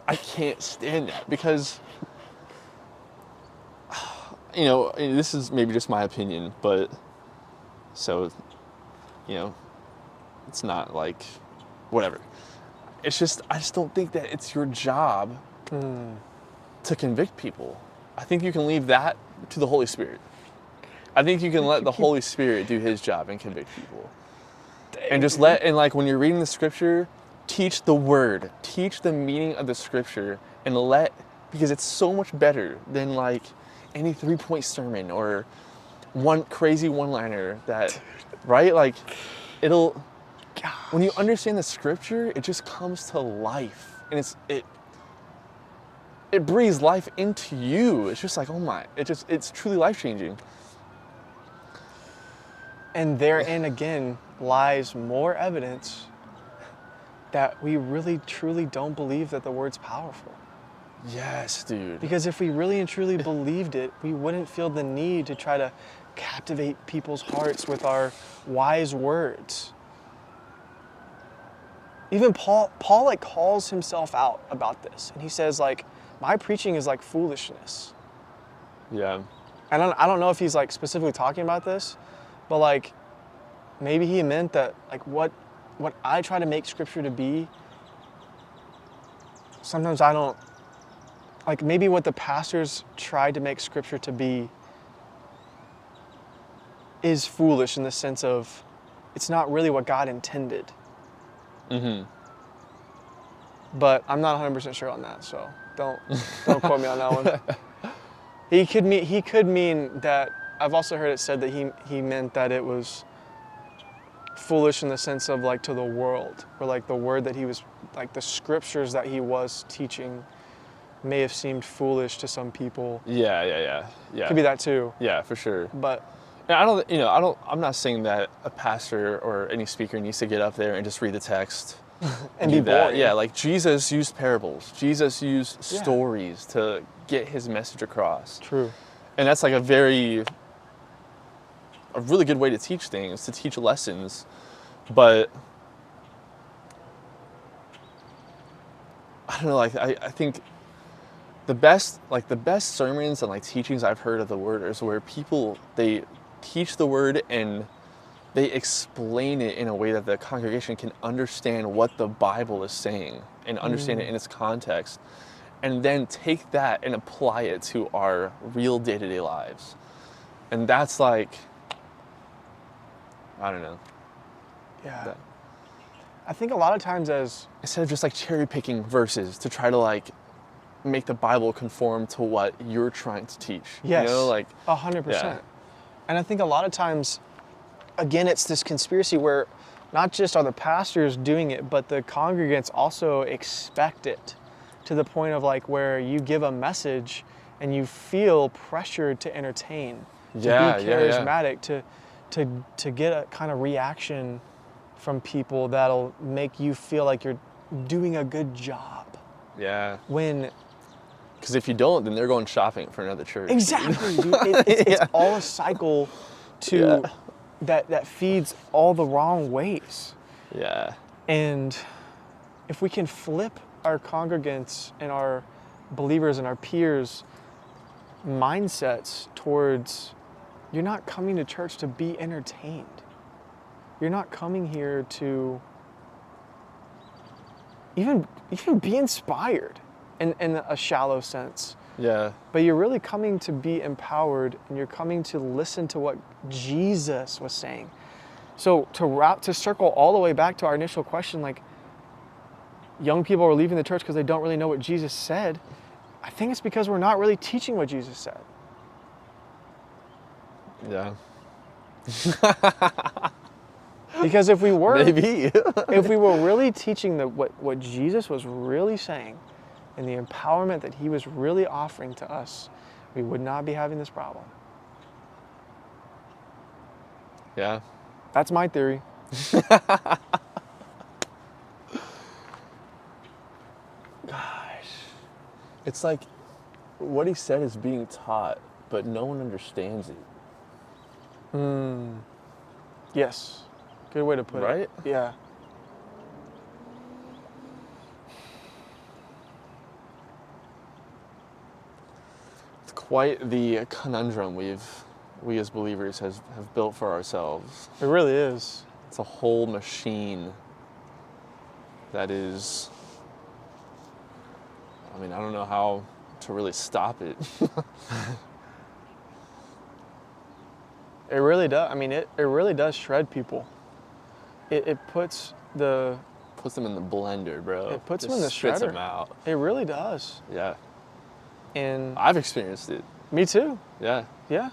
I can't stand that because, you know, this is maybe just my opinion, but so, you know, it's not like, whatever. It's just, I just don't think that it's your job to convict people. I think you can leave that to the Holy Spirit. I think you can let the Holy Spirit do his job and convict people. And just and like when you're reading the scripture, teach the word, teach the meaning of the scripture and because it's so much better than like any 3-point sermon or one crazy one-liner that, right? Like when you understand the scripture, it just comes to life, and it breathes life into you. It's just like, oh my, it's truly life-changing. And therein again lies more evidence that we really truly don't believe that the word's powerful. Yes, dude. Because if we really and truly believed it, we wouldn't feel the need to try to captivate people's hearts with our wise words. Even Paul like calls himself out about this, and he says like, my preaching is like foolishness. Yeah. And I don't know if he's like specifically talking about this, but like maybe he meant that like what I try to make scripture to be, sometimes I don't, like maybe what the pastors tried to make scripture to be is foolish in the sense of it's not really what God intended. But I'm not 100% sure on that, so don't quote me on that one. He could mean that. I've also heard it said that he meant that it was foolish in the sense of like to the world, or like the word that he was, like the scriptures that he was teaching may have seemed foolish to some people. Yeah. Could be that too. Yeah, for sure. But I'm not saying that a pastor or any speaker needs to get up there and just read the text and be boring. Yeah, like Jesus used parables. Jesus used stories to get his message across. True. And that's like a really good way to teach things, to teach lessons. But I don't know, like I think the best sermons and like teachings I've heard of the word is where people, they teach the word and they explain it in a way that the congregation can understand what the Bible is saying and understand it in its context, and then take that and apply it to our real day-to-day lives. And that's like, I don't know. Yeah. That- I think a lot of times Instead of just like cherry picking verses to try to like make the Bible conform to what you're trying to teach. yes, You know, like 100%. yeah. And I think a lot of times, again, it's this conspiracy where not just are the pastors doing it, but the congregants also expect it, to the point of like where you give a message and you feel pressured to entertain, to Yeah, be yeah, yeah. charismatic, to get a kind of reaction from people that'll make you feel like you're doing a good job. Yeah. When Because if you don't, then they're going shopping for another church. exactly, dude, it's all a cycle to that feeds all the wrong ways. Yeah. And if we can flip our congregants and our believers and our peers' mindsets towards, you're not coming to church to be entertained. You're not coming here to even be inspired in a shallow sense. Yeah. But you're really coming to be empowered, and you're coming to listen to what Jesus was saying. So to circle all the way back to our initial question, like, young people are leaving the church because they don't really know what Jesus said. I think it's because we're not really teaching what Jesus said. Yeah. Because if we were, Maybe. if we were really teaching what Jesus was really saying, and the empowerment that he was really offering to us, we would not be having this problem. Yeah. That's my theory. Gosh. It's like what he said is being taught, but no one understands it. Yes. Good way to put it. Right? Yeah. It's quite the conundrum we as believers have built for ourselves. It really is. It's a whole machine that is, I mean, I don't know how to really stop it. It really does. I mean, it really does shred people. It puts the... Puts them in the blender, bro. It puts them Just in the spits shredder. them out. It really does. Yeah. And I've experienced it. me too. Yeah. Yeah.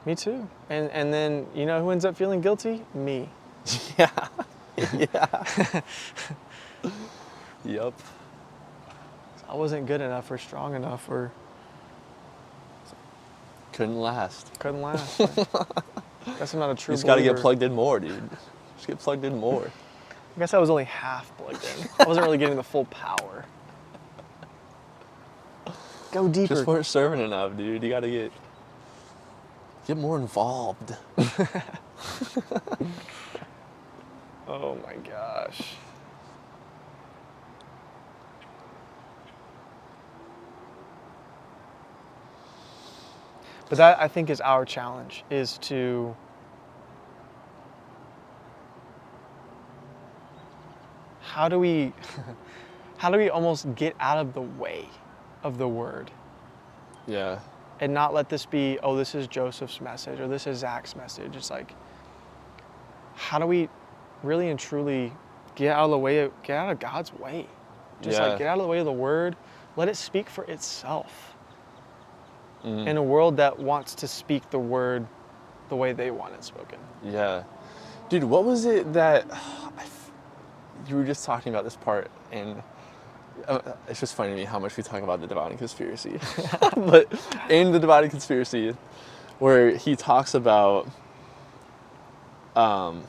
Me too. And then, you know who ends up feeling guilty? Me. Yeah. Yeah. Yup. I wasn't good enough or strong enough or Couldn't last. couldn't last. Guess I'm not a true You just gotta get believer. plugged in more, dude. Just get plugged in more. I guess I was only half plugged in. I wasn't really getting the full power. Go deeper. Just weren't serving enough, dude. You gotta get more involved. Oh my gosh. But that, I think, is our challenge, is to how do we almost get out of the way of the word Yeah. and not let this be, oh, this is Joseph's message or this is Zach's message. It's like, how do we really and truly get out of God's way? Just Yeah. like get out of the way of the word. Let it speak for itself. Mm. In a world that wants to speak the word the way they want it spoken. Yeah. Dude, what was it that you were just talking about this part, and it's just funny to me how much we talk about the divine conspiracy. But in the divine conspiracy, where he talks about, man,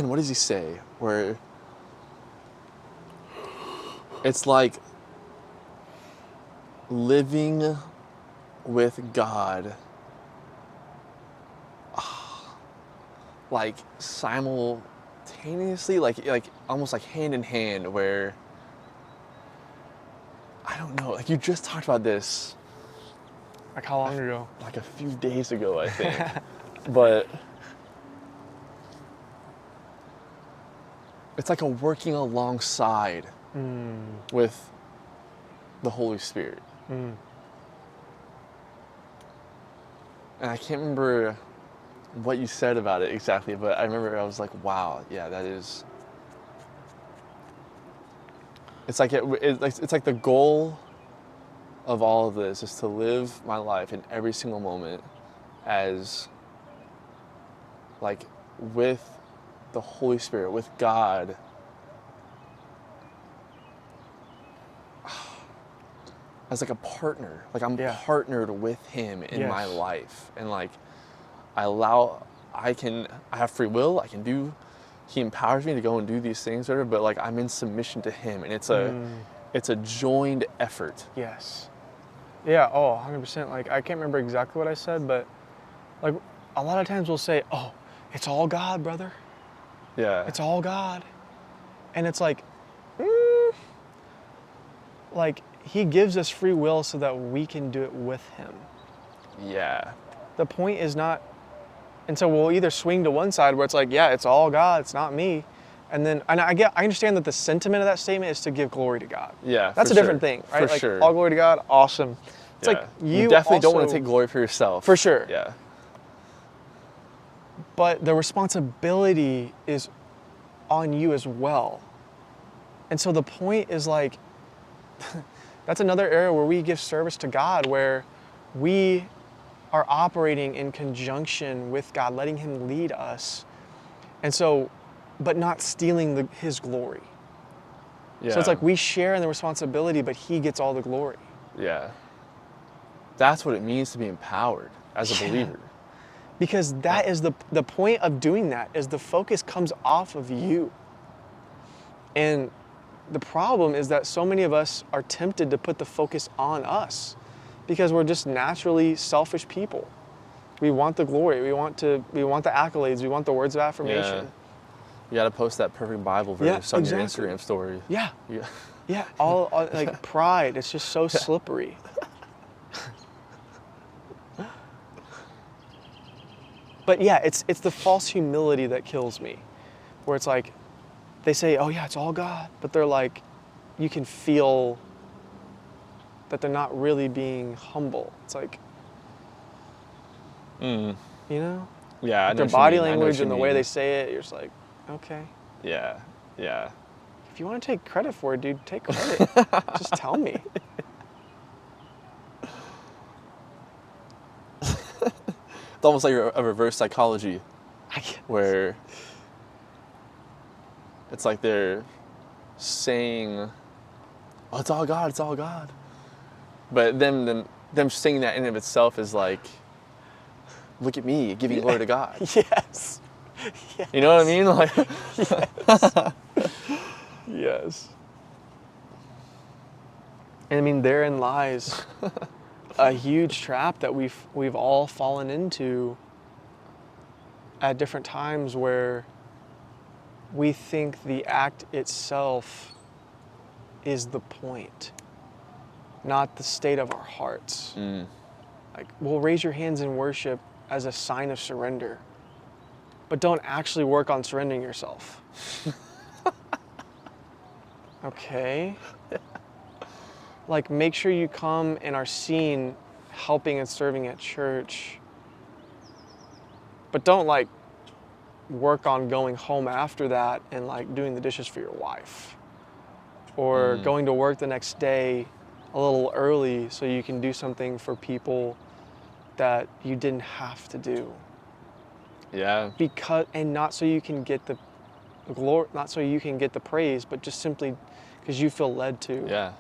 what does he say? Where it's like living with God, like simultaneously, like almost like hand in hand, where I don't know, like you just talked about this Like how long ago? like a few days ago, I think. But it's like a working alongside with the Holy Spirit. And I can't remember what you said about it exactly, but I remember I was like, wow, yeah, that is. It's like it's like the goal of all of this is to live my life in every single moment as like with the Holy Spirit, with God, as like a partner. Like I'm partnered with Him in my life, and like I have free will. I can do. He empowers me to go and do these things, whatever. But like I'm in submission to Him, and it's a joined effort. Yes. Yeah. Oh, 100%. Like I can't remember exactly what I said, but like a lot of times we'll say, "Oh, it's all God, brother. Yeah. It's all God," and it's like, like He gives us free will so that we can do it with Him. Yeah. The point is not, and so we'll either swing to one side where it's like, yeah, it's all God, it's not me, and then I understand that the sentiment of that statement is to give glory to God. Yeah. That's a different thing, right? For like sure. all glory to God, awesome. It's like you definitely don't want to take glory for yourself. For sure. Yeah. But the responsibility is on you as well. And so the point is like, that's another area where we give service to God, where we are operating in conjunction with God, letting Him lead us. And so, but not stealing His glory. Yeah. So it's like we share in the responsibility, but He gets all the glory. Yeah. That's what it means to be empowered as a believer. Because that is the point of doing that, is the focus comes off of you. And the problem is that so many of us are tempted to put the focus on us because we're just naturally selfish people. We want the glory, we want the accolades, we want the words of affirmation. Yeah. You got to post that perfect Bible verse on your Instagram story. Yeah. Yeah, all like pride, it's just so slippery. But yeah, it's the false humility that kills me, where it's like, they say, oh yeah, it's all God, but they're like, you can feel that they're not really being humble. It's like, you know? Yeah, I know their what you body mean. language and the way they say it, you're just like, okay. Yeah. If you want to take credit for it, dude, take credit. Just tell me. It's almost like a reverse psychology, where it's like they're saying, "Oh, it's all God, it's all God," but them saying that in and of itself is like, "Look at me, giving glory to God." Yes. You know what I mean? Like, yes. And I mean, therein lies a huge trap that we've all fallen into at different times, where we think the act itself is the point, not the state of our hearts. Like, we'll raise your hands in worship as a sign of surrender, but don't actually work on surrendering yourself. Okay? Like, make sure you come and are seen helping and serving at church, but don't like work on going home after that and like doing the dishes for your wife, or going to work the next day a little early so you can do something for people that you didn't have to do. yeah, And not so you can get the glory, not so you can get the praise, but just simply because you feel led to. yeah.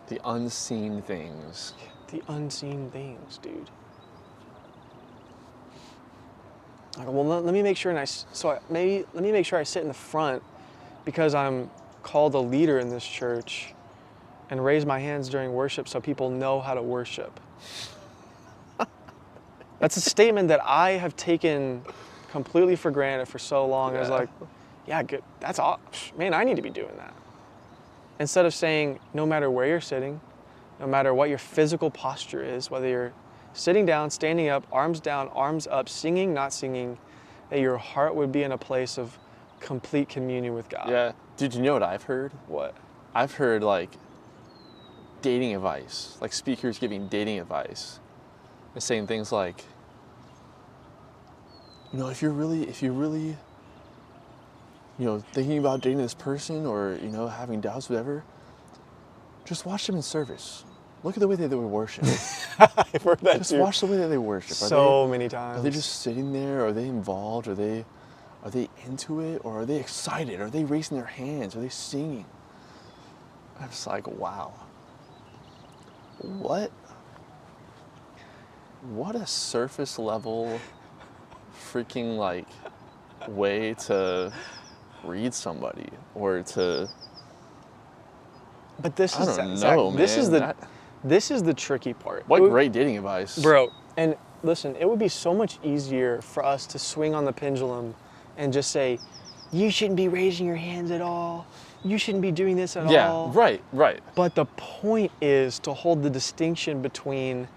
The unseen things. The unseen things, dude. Like, well, let me make sure, let me make sure I sit in the front because I'm called a leader in this church, and raise my hands during worship so people know how to worship. That's a statement that I have taken completely for granted for so long. I was like, yeah, good. That's all. Man, I need to be doing that. Instead of saying, no matter where you're sitting, no matter what your physical posture is, whether you're sitting down, standing up, arms down, arms up, singing, not singing, that your heart would be in a place of complete communion with God. Yeah. Did you know what I've heard? What? I've heard like dating advice, like speakers giving dating advice. is saying things like, if you really, thinking about dating this person or, having doubts, whatever, just watch them in service. Look at the way that they worship. I've heard that Just watch the way that they worship. So many times. Are they just sitting there? Are they involved? Are they into it? Or are they excited? Are they raising their hands? Are they singing? I'm just like, wow. What a surface level freaking like way to read somebody or to. But this I is don't Zach, know, man. this is the tricky part. What great dating advice, bro. And listen, it would be so much easier for us to swing on the pendulum and just say, you shouldn't be raising your hands at all. You shouldn't be doing this at all. Yeah, right. But the point is to hold the distinction between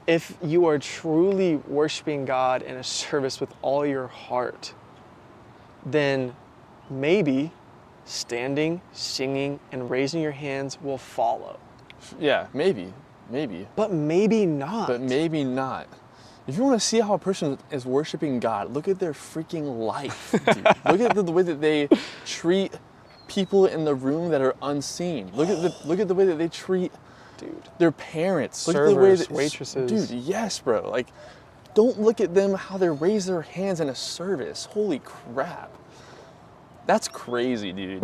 if you are truly worshiping God in a service with all your heart, then maybe standing, singing, and raising your hands will follow. Yeah, maybe. But maybe not. If you want to see how a person is worshiping God, look at their freaking life, dude. Look at the way that they treat people in the room that are unseen. Look at the way that they treat, their parents. Servers, look at the way that, waitresses. Dude, yes, bro. Like, don't look at them how they raise their hands in a service. Holy crap. That's crazy, dude.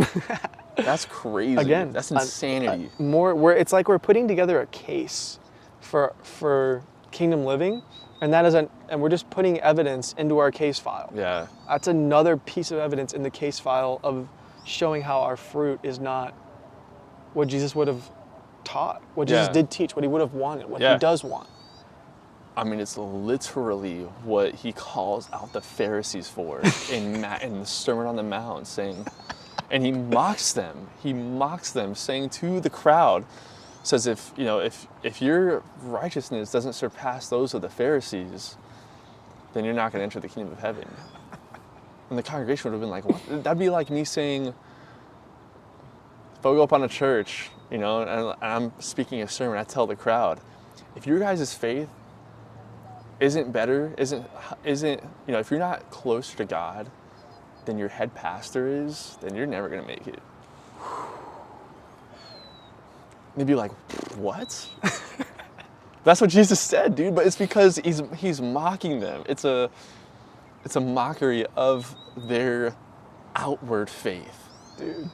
That's crazy. Again, that's insanity. It's like we're putting together a case for kingdom living, and we're just putting evidence into our case file. Yeah. That's another piece of evidence in the case file of showing how our fruit is not what Jesus would have taught, what Jesus did teach, what he would have wanted, what he does want. I mean, it's literally what he calls out the Pharisees for in the Sermon on the Mount, saying, and he mocks them. He mocks them, saying to the crowd, says, if your righteousness doesn't surpass those of the Pharisees, then you're not going to enter the kingdom of heaven. And the congregation would have been like, what? That'd be like me saying, if I go up on a church, and I'm speaking a sermon, I tell the crowd, if your guys' faith isn't better, isn't if you're not closer to God than your head pastor is, then you're never gonna make it. They'd be like, what? That's what Jesus said, dude. But it's because he's mocking them. It's a mockery of their outward faith, dude.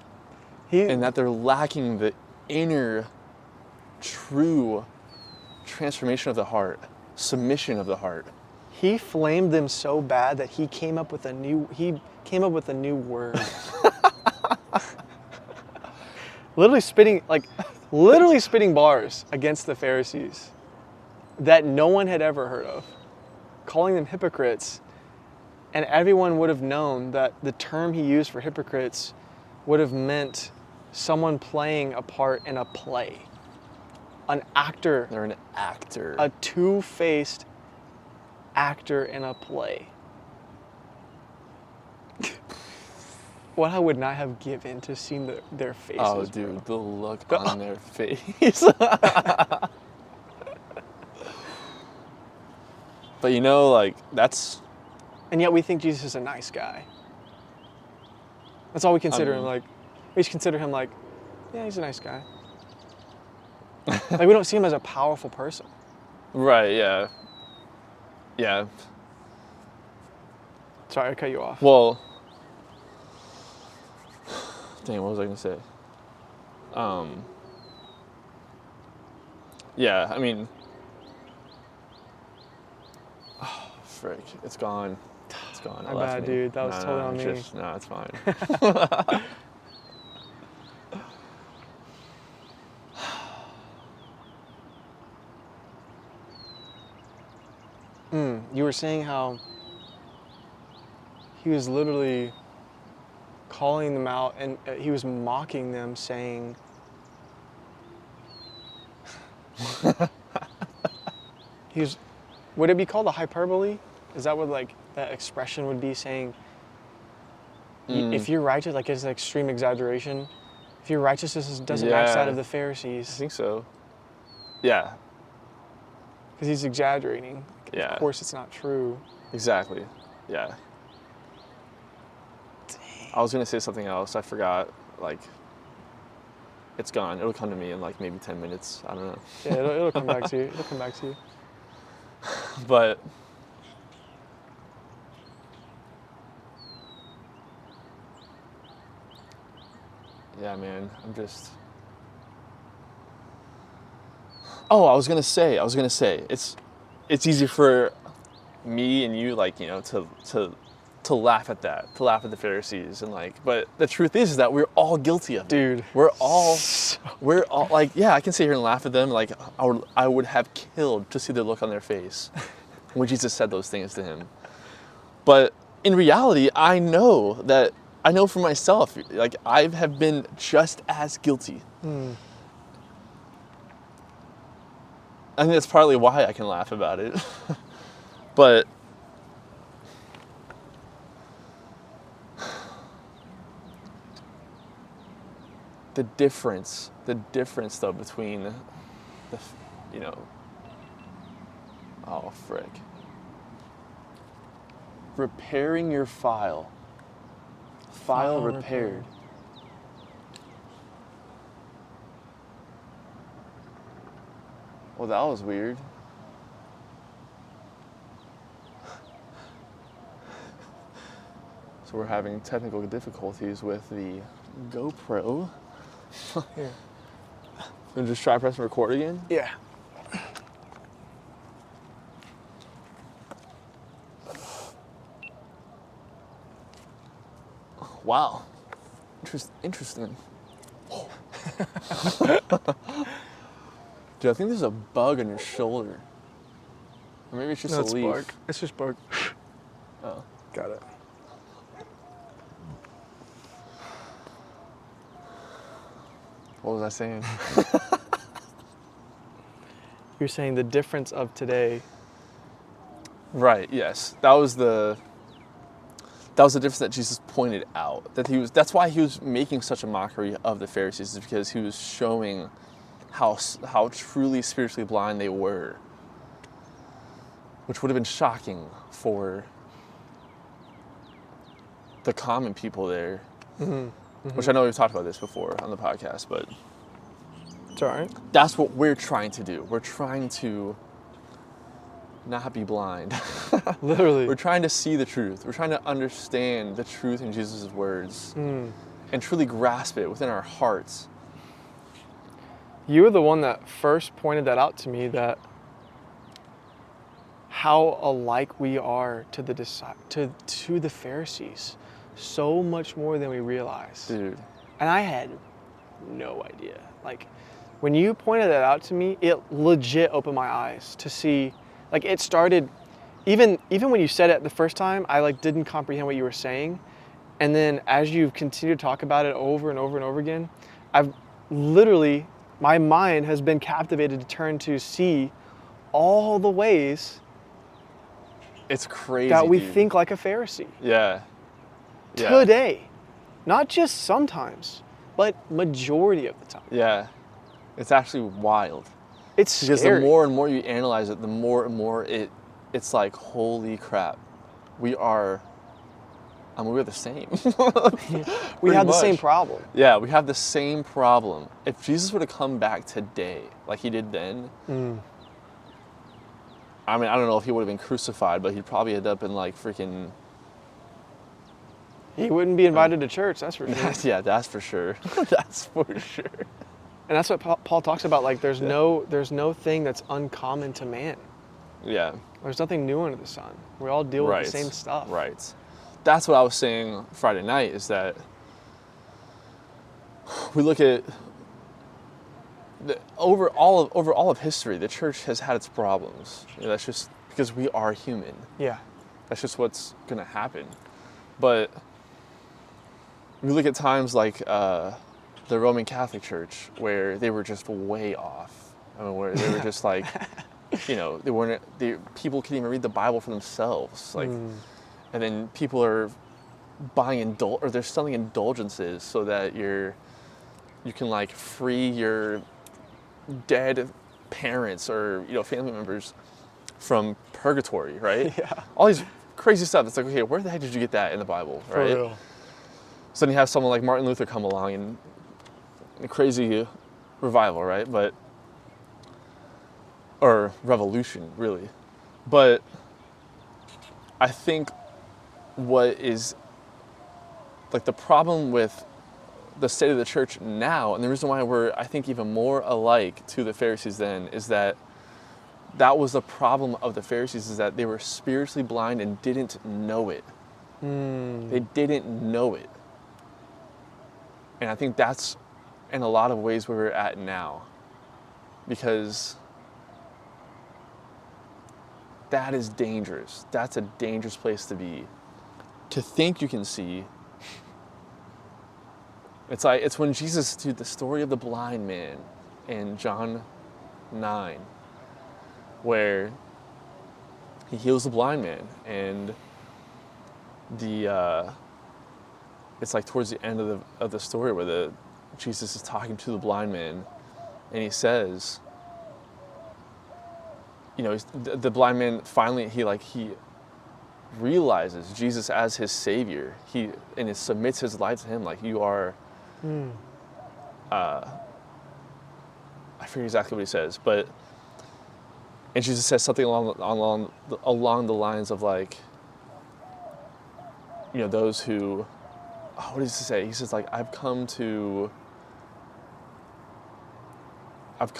And that they're lacking the inner, true transformation of the heart. Submission of the heart. He flamed them so bad that he came up with a new word. literally spitting bars against the Pharisees that no one had ever heard of, calling them hypocrites. And everyone would have known that the term he used for hypocrites would have meant someone playing a part in a play. An actor. They're an actor. A two-faced actor in a play. What I would not have given to see their faces. Oh, dude, the look on their face. But that's... And yet we think Jesus is a nice guy. That's all we consider him like. We just consider him like, yeah, he's a nice guy. Like, we don't see him as a powerful person. Right, yeah. Yeah. Sorry, I cut you off. Well, dang, what was I going to say? Yeah, I mean, oh, frick, it's gone. It's gone. My bad, dude. That was totally on me. No, it's fine. You were saying how he was literally calling them out and he was mocking them, saying, would it be called a hyperbole? Is that what that expression would be, saying, if you're righteous, like it's an extreme exaggeration, if your righteousness doesn't match that of the Pharisees? I think so. Yeah. Because he's exaggerating. Yeah. Of course, it's not true. Exactly. Yeah. I was gonna say something else. I forgot. Like, it's gone. It'll come to me in like maybe 10 minutes. I don't know. Yeah, it'll come back to you. It'll come back to you. But yeah, man, I'm just. Oh, I was gonna say, it's easy for me and you, like, you know, to laugh at that, to laugh at the Pharisees, and like, but the truth is that we're all guilty of it. Dude. We're all like, yeah, I can sit here and laugh at them. Like, I would have killed to see the look on their face when Jesus said those things to him. But in reality, I know for myself, like, I have been just as guilty. I think that's partly why I can laugh about it. But the difference though between the, you know, oh frick, repairing your file repaired. Well, that was weird. So we're having technical difficulties with the GoPro. Here. And just try pressing record again? Yeah. Wow. Interesting. Dude, I think there's a bug on your shoulder. Or maybe it's just No, a it's leaf. bark. It's just bark. Oh. Got it. What was I saying? You're saying the difference of today. Right, yes. That was the difference that Jesus pointed out. That's why he was making such a mockery of the Pharisees, is because he was showing how truly spiritually blind they were. Which would have been shocking for the common people there. Which I know we've talked about this before on the podcast, but It's all right. that's what we're trying to do. We're trying to not be blind. Literally. We're trying to see the truth. We're trying to understand the truth in Jesus' words and truly grasp it within our hearts. You were the one that first pointed that out to me, that how alike we are to the Pharisees, so much more than we realize. Dude. And I had no idea. Like, when you pointed that out to me, it legit opened my eyes to see. Like, it started, even when you said it the first time, I like didn't comprehend what you were saying. And then as you've continued to talk about it over and over and over again, I've literally, my mind has been captivated to turn to see all the ways It's crazy, that we dude. think like a Pharisee. Yeah. Today. Not just sometimes, but majority of the time. Yeah. It's actually wild. It's Because scary. the more and more you analyze it, the more and more it's like, holy crap. We're the same. we have the same much. problem. Yeah, we have the same problem. If Jesus were to come back today, like he did then, I mean, I don't know if he would have been crucified, but he'd probably end up in like freaking... He wouldn't be invited to church, that's for sure. Yeah, that's for sure. That's for sure. And that's what Paul talks about. Like, there's no thing that's uncommon to man. Yeah. There's nothing new under the sun. We all deal with the same stuff. Right. That's what I was saying Friday night, is that we look at over all of history, the church has had its problems. You know, that's just because we are human. Yeah. That's just what's going to happen. But we look at times like the Roman Catholic Church, where they were just way off. I mean, where they were just like, you know, people couldn't even read the Bible for themselves. Like, and then people are buying or they're selling indulgences so that you can like free your dead parents or, family members from purgatory, right? Yeah. All these crazy stuff. It's like, okay, where the heck did you get that in the Bible, For right? real. So then you have someone like Martin Luther come along and a crazy revival, right? Or revolution, really. But I think what is like the problem with the state of the church now, and the reason why we're, I think, even more alike to the Pharisees then, is that was the problem of the Pharisees, is that they were spiritually blind and didn't know it. They didn't know it. And I think that's in a lot of ways where we're at now. Because that is dangerous. That's a dangerous place to be. To think you can see. It's when Jesus, dude, the story of the blind man in John 9, where he heals the blind man, and it's like towards the end of the story where Jesus is talking to the blind man, and he says, the blind man finally he realizes Jesus as his savior. He submits his life to him, like, you are. I forget exactly what he says, and Jesus says something along the lines of, like, those who, what does he say? He says, like, I've come to. Let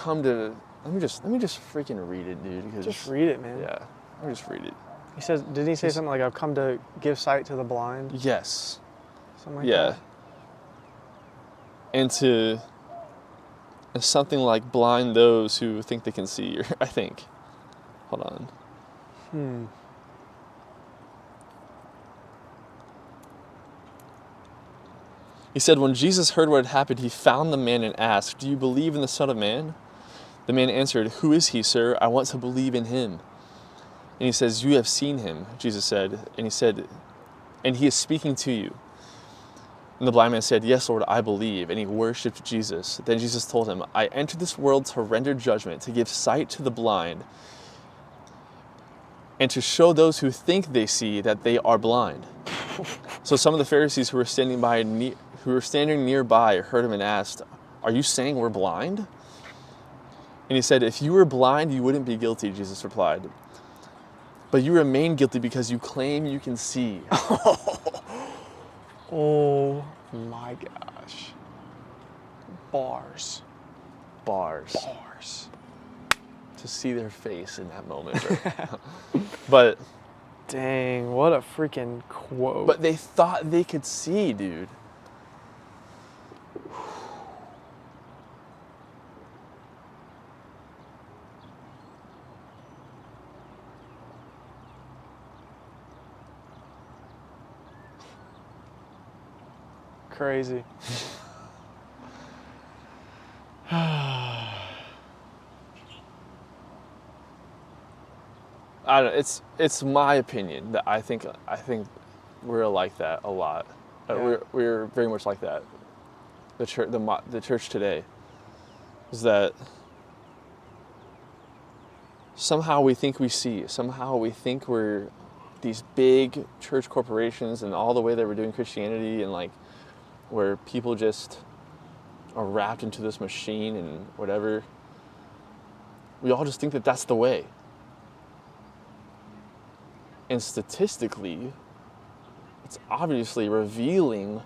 me just freaking read it, dude. Because Just read it, man. Yeah, let me just read it. He says, didn't he say something like, I've come to give sight to the blind? Yes. Something like Yeah. that. And something like blind those who think they can see, I think. Hold on. He said, when Jesus heard what had happened, he found the man and asked, do you believe in the Son of Man? The man answered, who is he, sir? I want to believe in him. And he says, you have seen him, Jesus said. And he said, and he is speaking to you. And the blind man said, yes, Lord, I believe. And he worshipped Jesus. Then Jesus told him, I entered this world to render judgment, to give sight to the blind, and to show those who think they see that they are blind. So some of the Pharisees who were standing nearby heard him and asked, are you saying we're blind? And he said, if you were blind, you wouldn't be guilty, Jesus replied. But you remain guilty because you claim you can see. Oh my gosh. Bars. To see their face in that moment. Right? But Dang, what a freaking quote. But they thought they could see, dude. Crazy. I don't know. It's my opinion that I think we're like that a lot. Yeah. We're very much like that. The church today is that somehow we think we see. Somehow we think we're these big church corporations, and all the way that we're doing Christianity, and like where people just are wrapped into this machine and whatever. We all just think that that's the way. And statistically, it's obviously revealing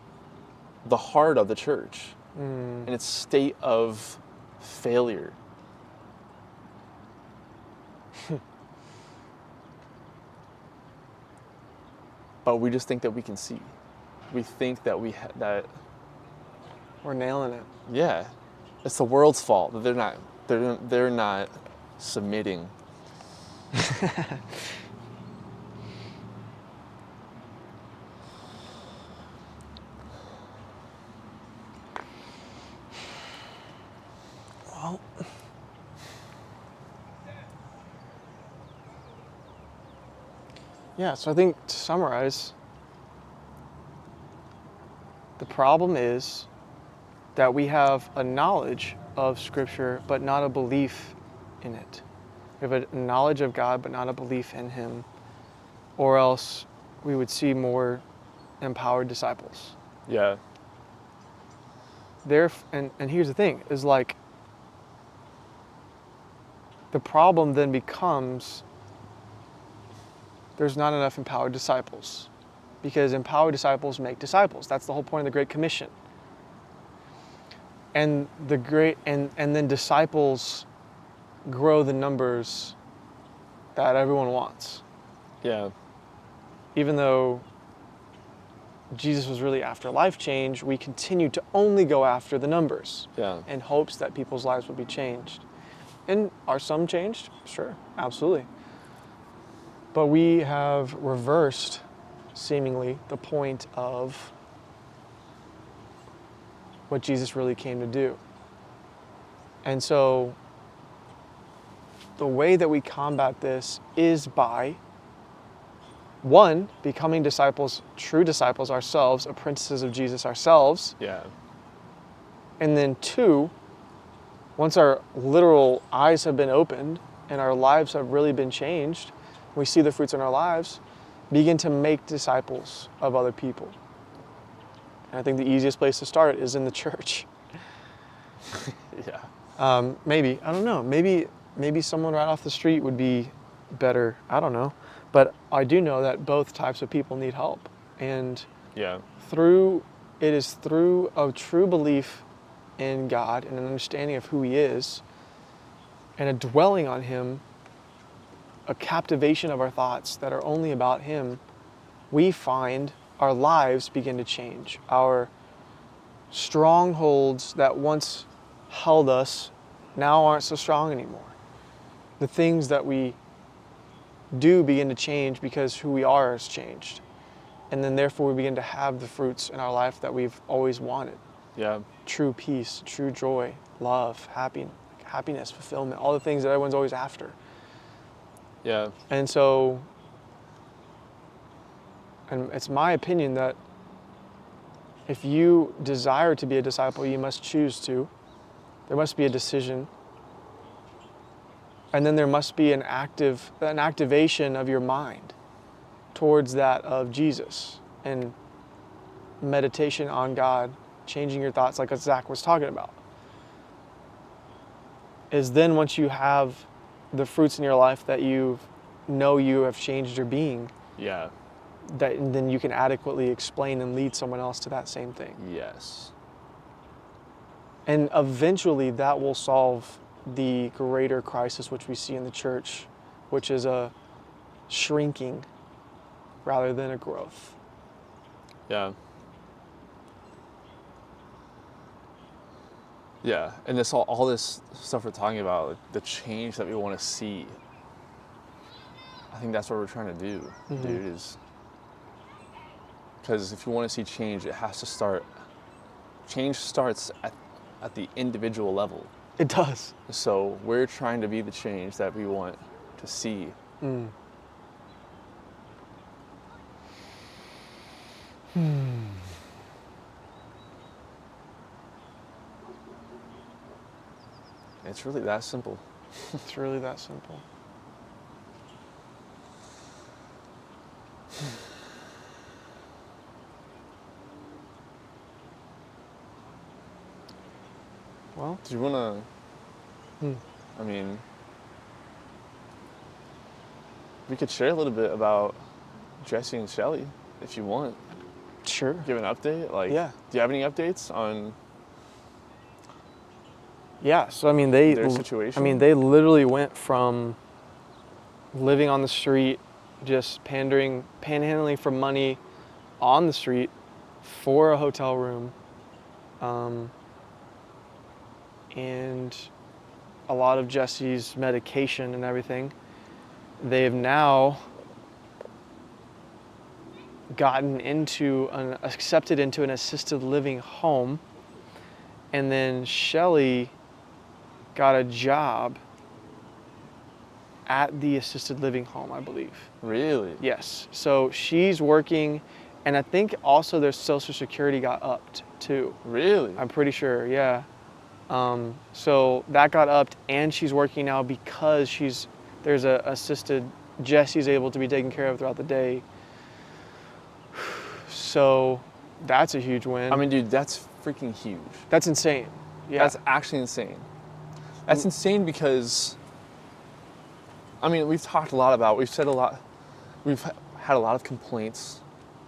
the heart of the church and its state of failure. But we just think that we can see. We think that that We're nailing it. yeah, it's the world's fault that they're not submitting. Well, yeah, so I think to summarize, the problem is that we have a knowledge of Scripture, but not a belief in it. We have a knowledge of God, but not a belief in him. Or else we would see more empowered disciples. Yeah. And here's the thing, is like, the problem then becomes there's not enough empowered disciples. Because empowered disciples make disciples. That's the whole point of the Great Commission. And then disciples grow the numbers that everyone wants. Yeah. Even though Jesus was really after life change, we continue to only go after the numbers. Yeah. In hopes that people's lives will be changed. And are some changed? Sure, absolutely. But we have reversed, seemingly, the point of what Jesus really came to do. And so the way that we combat this is by, one, becoming disciples, true disciples ourselves, apprentices of Jesus ourselves. Yeah. And then two, once our literal eyes have been opened and our lives have really been changed, we see the fruits in our lives, begin to make disciples of other people. And I think the easiest place to start is in the church. Yeah. Maybe, I don't know, maybe someone right off the street would be better, I don't know. But I do know that both types of people need help. And Yeah. it is through a true belief in God and an understanding of who he is and a dwelling on him, a captivation of our thoughts that are only about him, we find our lives begin to change. Our strongholds that once held us now aren't so strong anymore. The things that we do begin to change because who we are has changed. And then therefore we begin to have the fruits in our life that we've always wanted. Yeah. True peace, true joy, love, happiness, fulfillment, all the things that everyone's always after. Yeah. And so, and it's my opinion that if you desire to be a disciple, you must choose to. There must be a decision. And then there must be an activation of your mind towards that of Jesus and meditation on God, changing your thoughts like Zack was talking about. Is then once you have the fruits in your life that you know you have changed your being, Yeah. that then you can adequately explain and lead someone else to that same thing. Yes. And eventually that will solve the greater crisis which we see in the church, which is a shrinking rather than a growth. Yeah. Yeah, and this all this stuff we're talking about, like, the change that we want to see. I think that's what we're trying to do, dude. Is because if you want to see change, it has to start. Change starts at the individual level. It does. So we're trying to be the change that we want to see. It's really that simple. It's really that simple. Well, Do you want to, I mean, we could share a little bit about Jesse and Shelly if you want. sure. Give an update? Like, Yeah. Do you have any updates on Yeah, so I mean, their situation? I mean, they literally went from living on the street, just panhandling for money on the street for a hotel room, and a lot of Jesse's medication and everything. They've now accepted into an assisted living home, and then Shelly got a job at the assisted living home, I believe. Really? Yes. So she's working, and I think also their Social Security got upped too. Really? I'm pretty sure, yeah. So that got upped, and she's working now because there's a assisted Jesse's able to be taken care of throughout the day. So that's a huge win. I mean, dude, that's freaking huge. That's insane. Yeah. That's actually insane. That's insane because, I mean, we've had a lot, we've had a lot of complaints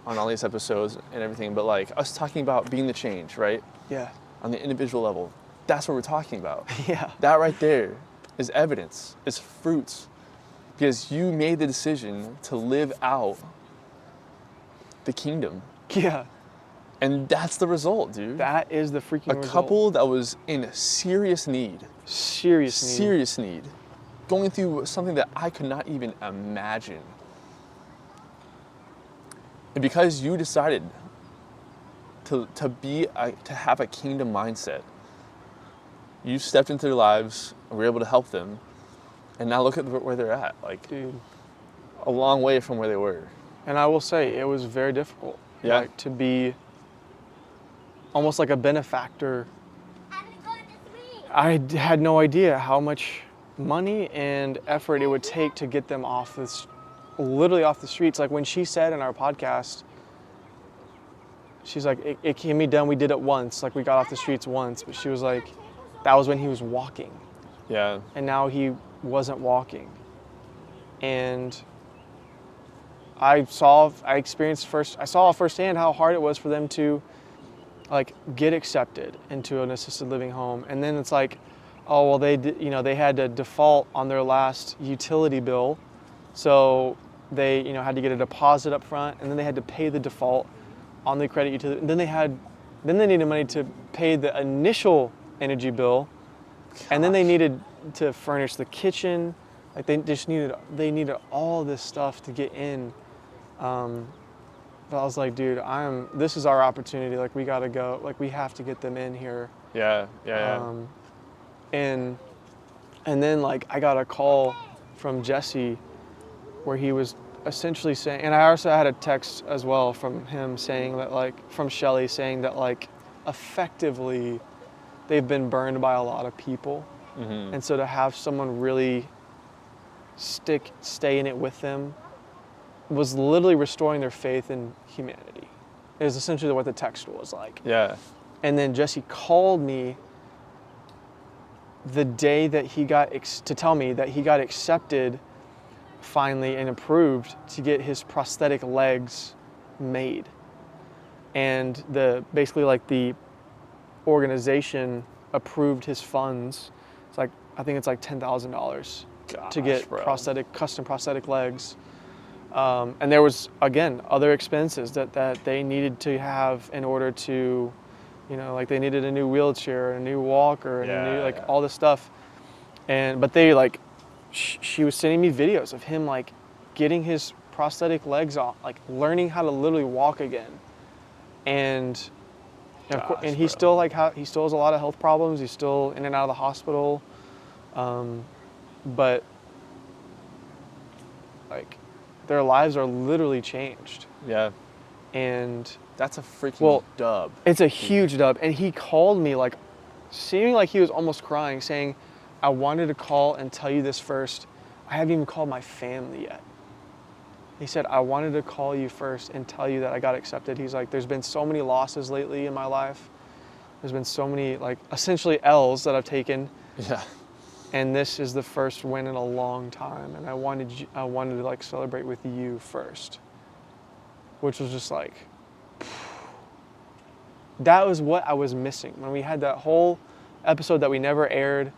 on all these episodes and everything, but like us talking about being the change, right? Yeah. On the individual level, that's what we're talking about. Yeah. That right there is evidence, is fruits, because you made the decision to live out the kingdom. Yeah. And that's the result, dude. That is the freaking A result. couple that was in serious need. Serious need. Going through something that I could not even imagine. And because you decided to have a kingdom mindset, you stepped into their lives and were able to help them. And now look at where they're at. Like, Dude. a long way from where they were. And I will say, it was very difficult. Yeah. Like, to be almost like a benefactor. I had no idea how much money and effort it would take to get them literally off the streets. Like when she said in our podcast, she's like, it can be done. We did it once. Like we got off the streets once, but she was like, that was when he was walking. Yeah. And now he wasn't walking. And I saw firsthand how hard it was for them to like get accepted into an assisted living home. And then it's like, oh, well, they had to default on their last utility bill. So they, had to get a deposit up front, and then they had to pay the default on the credit utility. And then they needed money to pay the initial energy bill. Gosh. And then they needed to furnish the kitchen. Like they needed all this stuff to get in. But I was like, dude, this is our opportunity. Like we gotta go. Like we have to get them in here. Yeah. And then like I got a call from Jesse where he was essentially saying, and I also had a text as well from him saying that from Shelly saying that effectively they've been burned by a lot of people. Mm-hmm. And so to have someone really stay in it with them was literally restoring their faith in humanity. It was essentially what the text was like. Yeah. And then Jesse called me the day that he got to tell me that he got accepted finally and approved to get his prosthetic legs made. And basically the organization approved his funds. It's like, I think it's like $10,000 to get custom prosthetic legs. And there was, again, other expenses that they needed to have in order to, they needed a new wheelchair, a new walker, and all this stuff. But they she was sending me videos of him getting his prosthetic legs off, learning how to literally walk again. And he still he still has a lot of health problems. He's still in and out of the hospital. But their lives are literally changed. Yeah. And that's a freaking dub. It's a huge dub. And he called me seeming like he was almost crying, saying, I wanted to call and tell you this first. I haven't even called my family yet. He said, I wanted to call you first and tell you that I got accepted. He's like, there's been so many losses lately in my life. There's been so many essentially L's that I've taken. Yeah. And this is the first win in a long time. And I wanted to celebrate with you first. Which was just that was what I was missing. When we had that whole episode that we never aired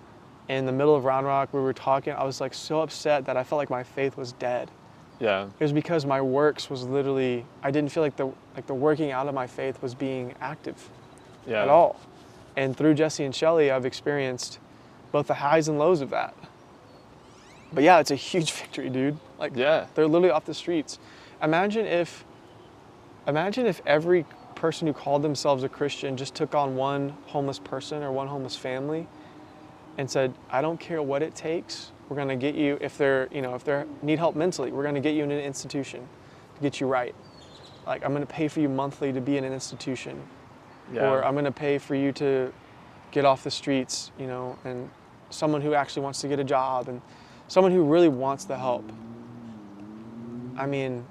in the middle of Round Rock, we were talking, I was so upset that I felt like my faith was dead. Yeah. It was because my works was literally, I didn't feel like the working out of my faith was being active at all. And through Jesse and Shelly, I've experienced both the highs and lows of that. But yeah, it's a huge victory, dude. They're literally off the streets. Imagine if every person who called themselves a Christian just took on one homeless person or one homeless family and said, I don't care what it takes. We're going to get you, if they need help mentally, we're going to get you in an institution to get you right. I'm going to pay for you monthly to be in an institution. Yeah. Or I'm going to pay for you to get off the streets, you know, and someone who actually wants to get a job and someone who really wants the help. I mean,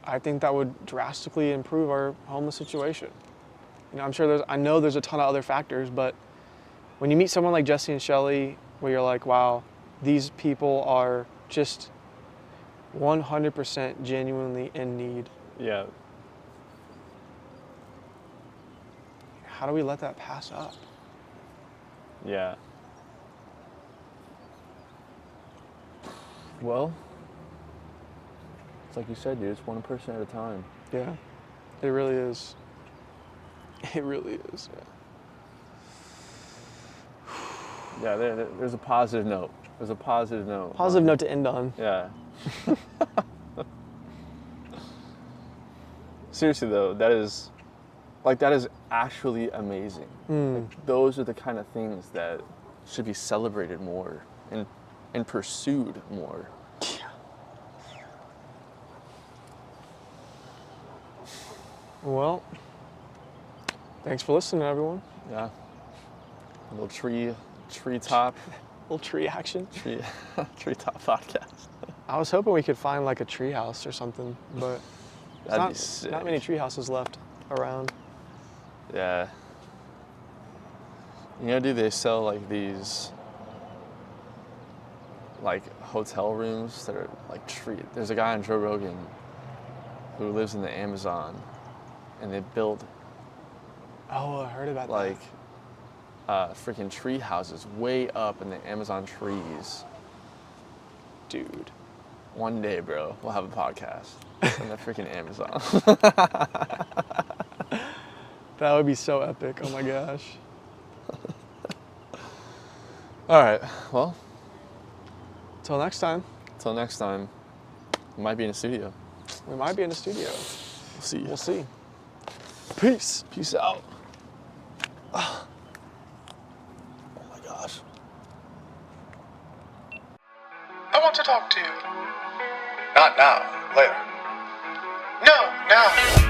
I think that would drastically improve our homeless situation. You know, I know there's a ton of other factors, but when you meet someone like Jesse and Shelly, where you're like, wow, these people are just 100% genuinely in need. Yeah. How do we let that pass up? Yeah. Well, it's like you said, dude, it's one person at a time. Yeah, it really is. It really is, yeah. Yeah, there's a positive note. There's a positive note. Positive note to end on. Yeah. Seriously though, that is actually amazing. Like, those are the kind of things that should be celebrated more and pursued more. Well, thanks for listening, everyone. Yeah. A little treetop Little tree action. treetop podcast. I was hoping we could find like a tree house or something, but That'd be there's sick. not many tree houses left around. Yeah. You know, dude, they sell like these like hotel rooms that are like There's a guy on Joe Rogan who lives in the Amazon, and they build Oh, I heard about like freaking tree houses way up in the Amazon trees. that. Dude. One day, bro, we'll have a podcast in the freaking Amazon. That would be so epic. Oh my gosh. All right, well, Till next time. until next time, we might be in a studio. We might be in the studio. We'll see. We'll see. Peace. Peace out. Oh my gosh. I want to talk to you. Not now, later. No, now.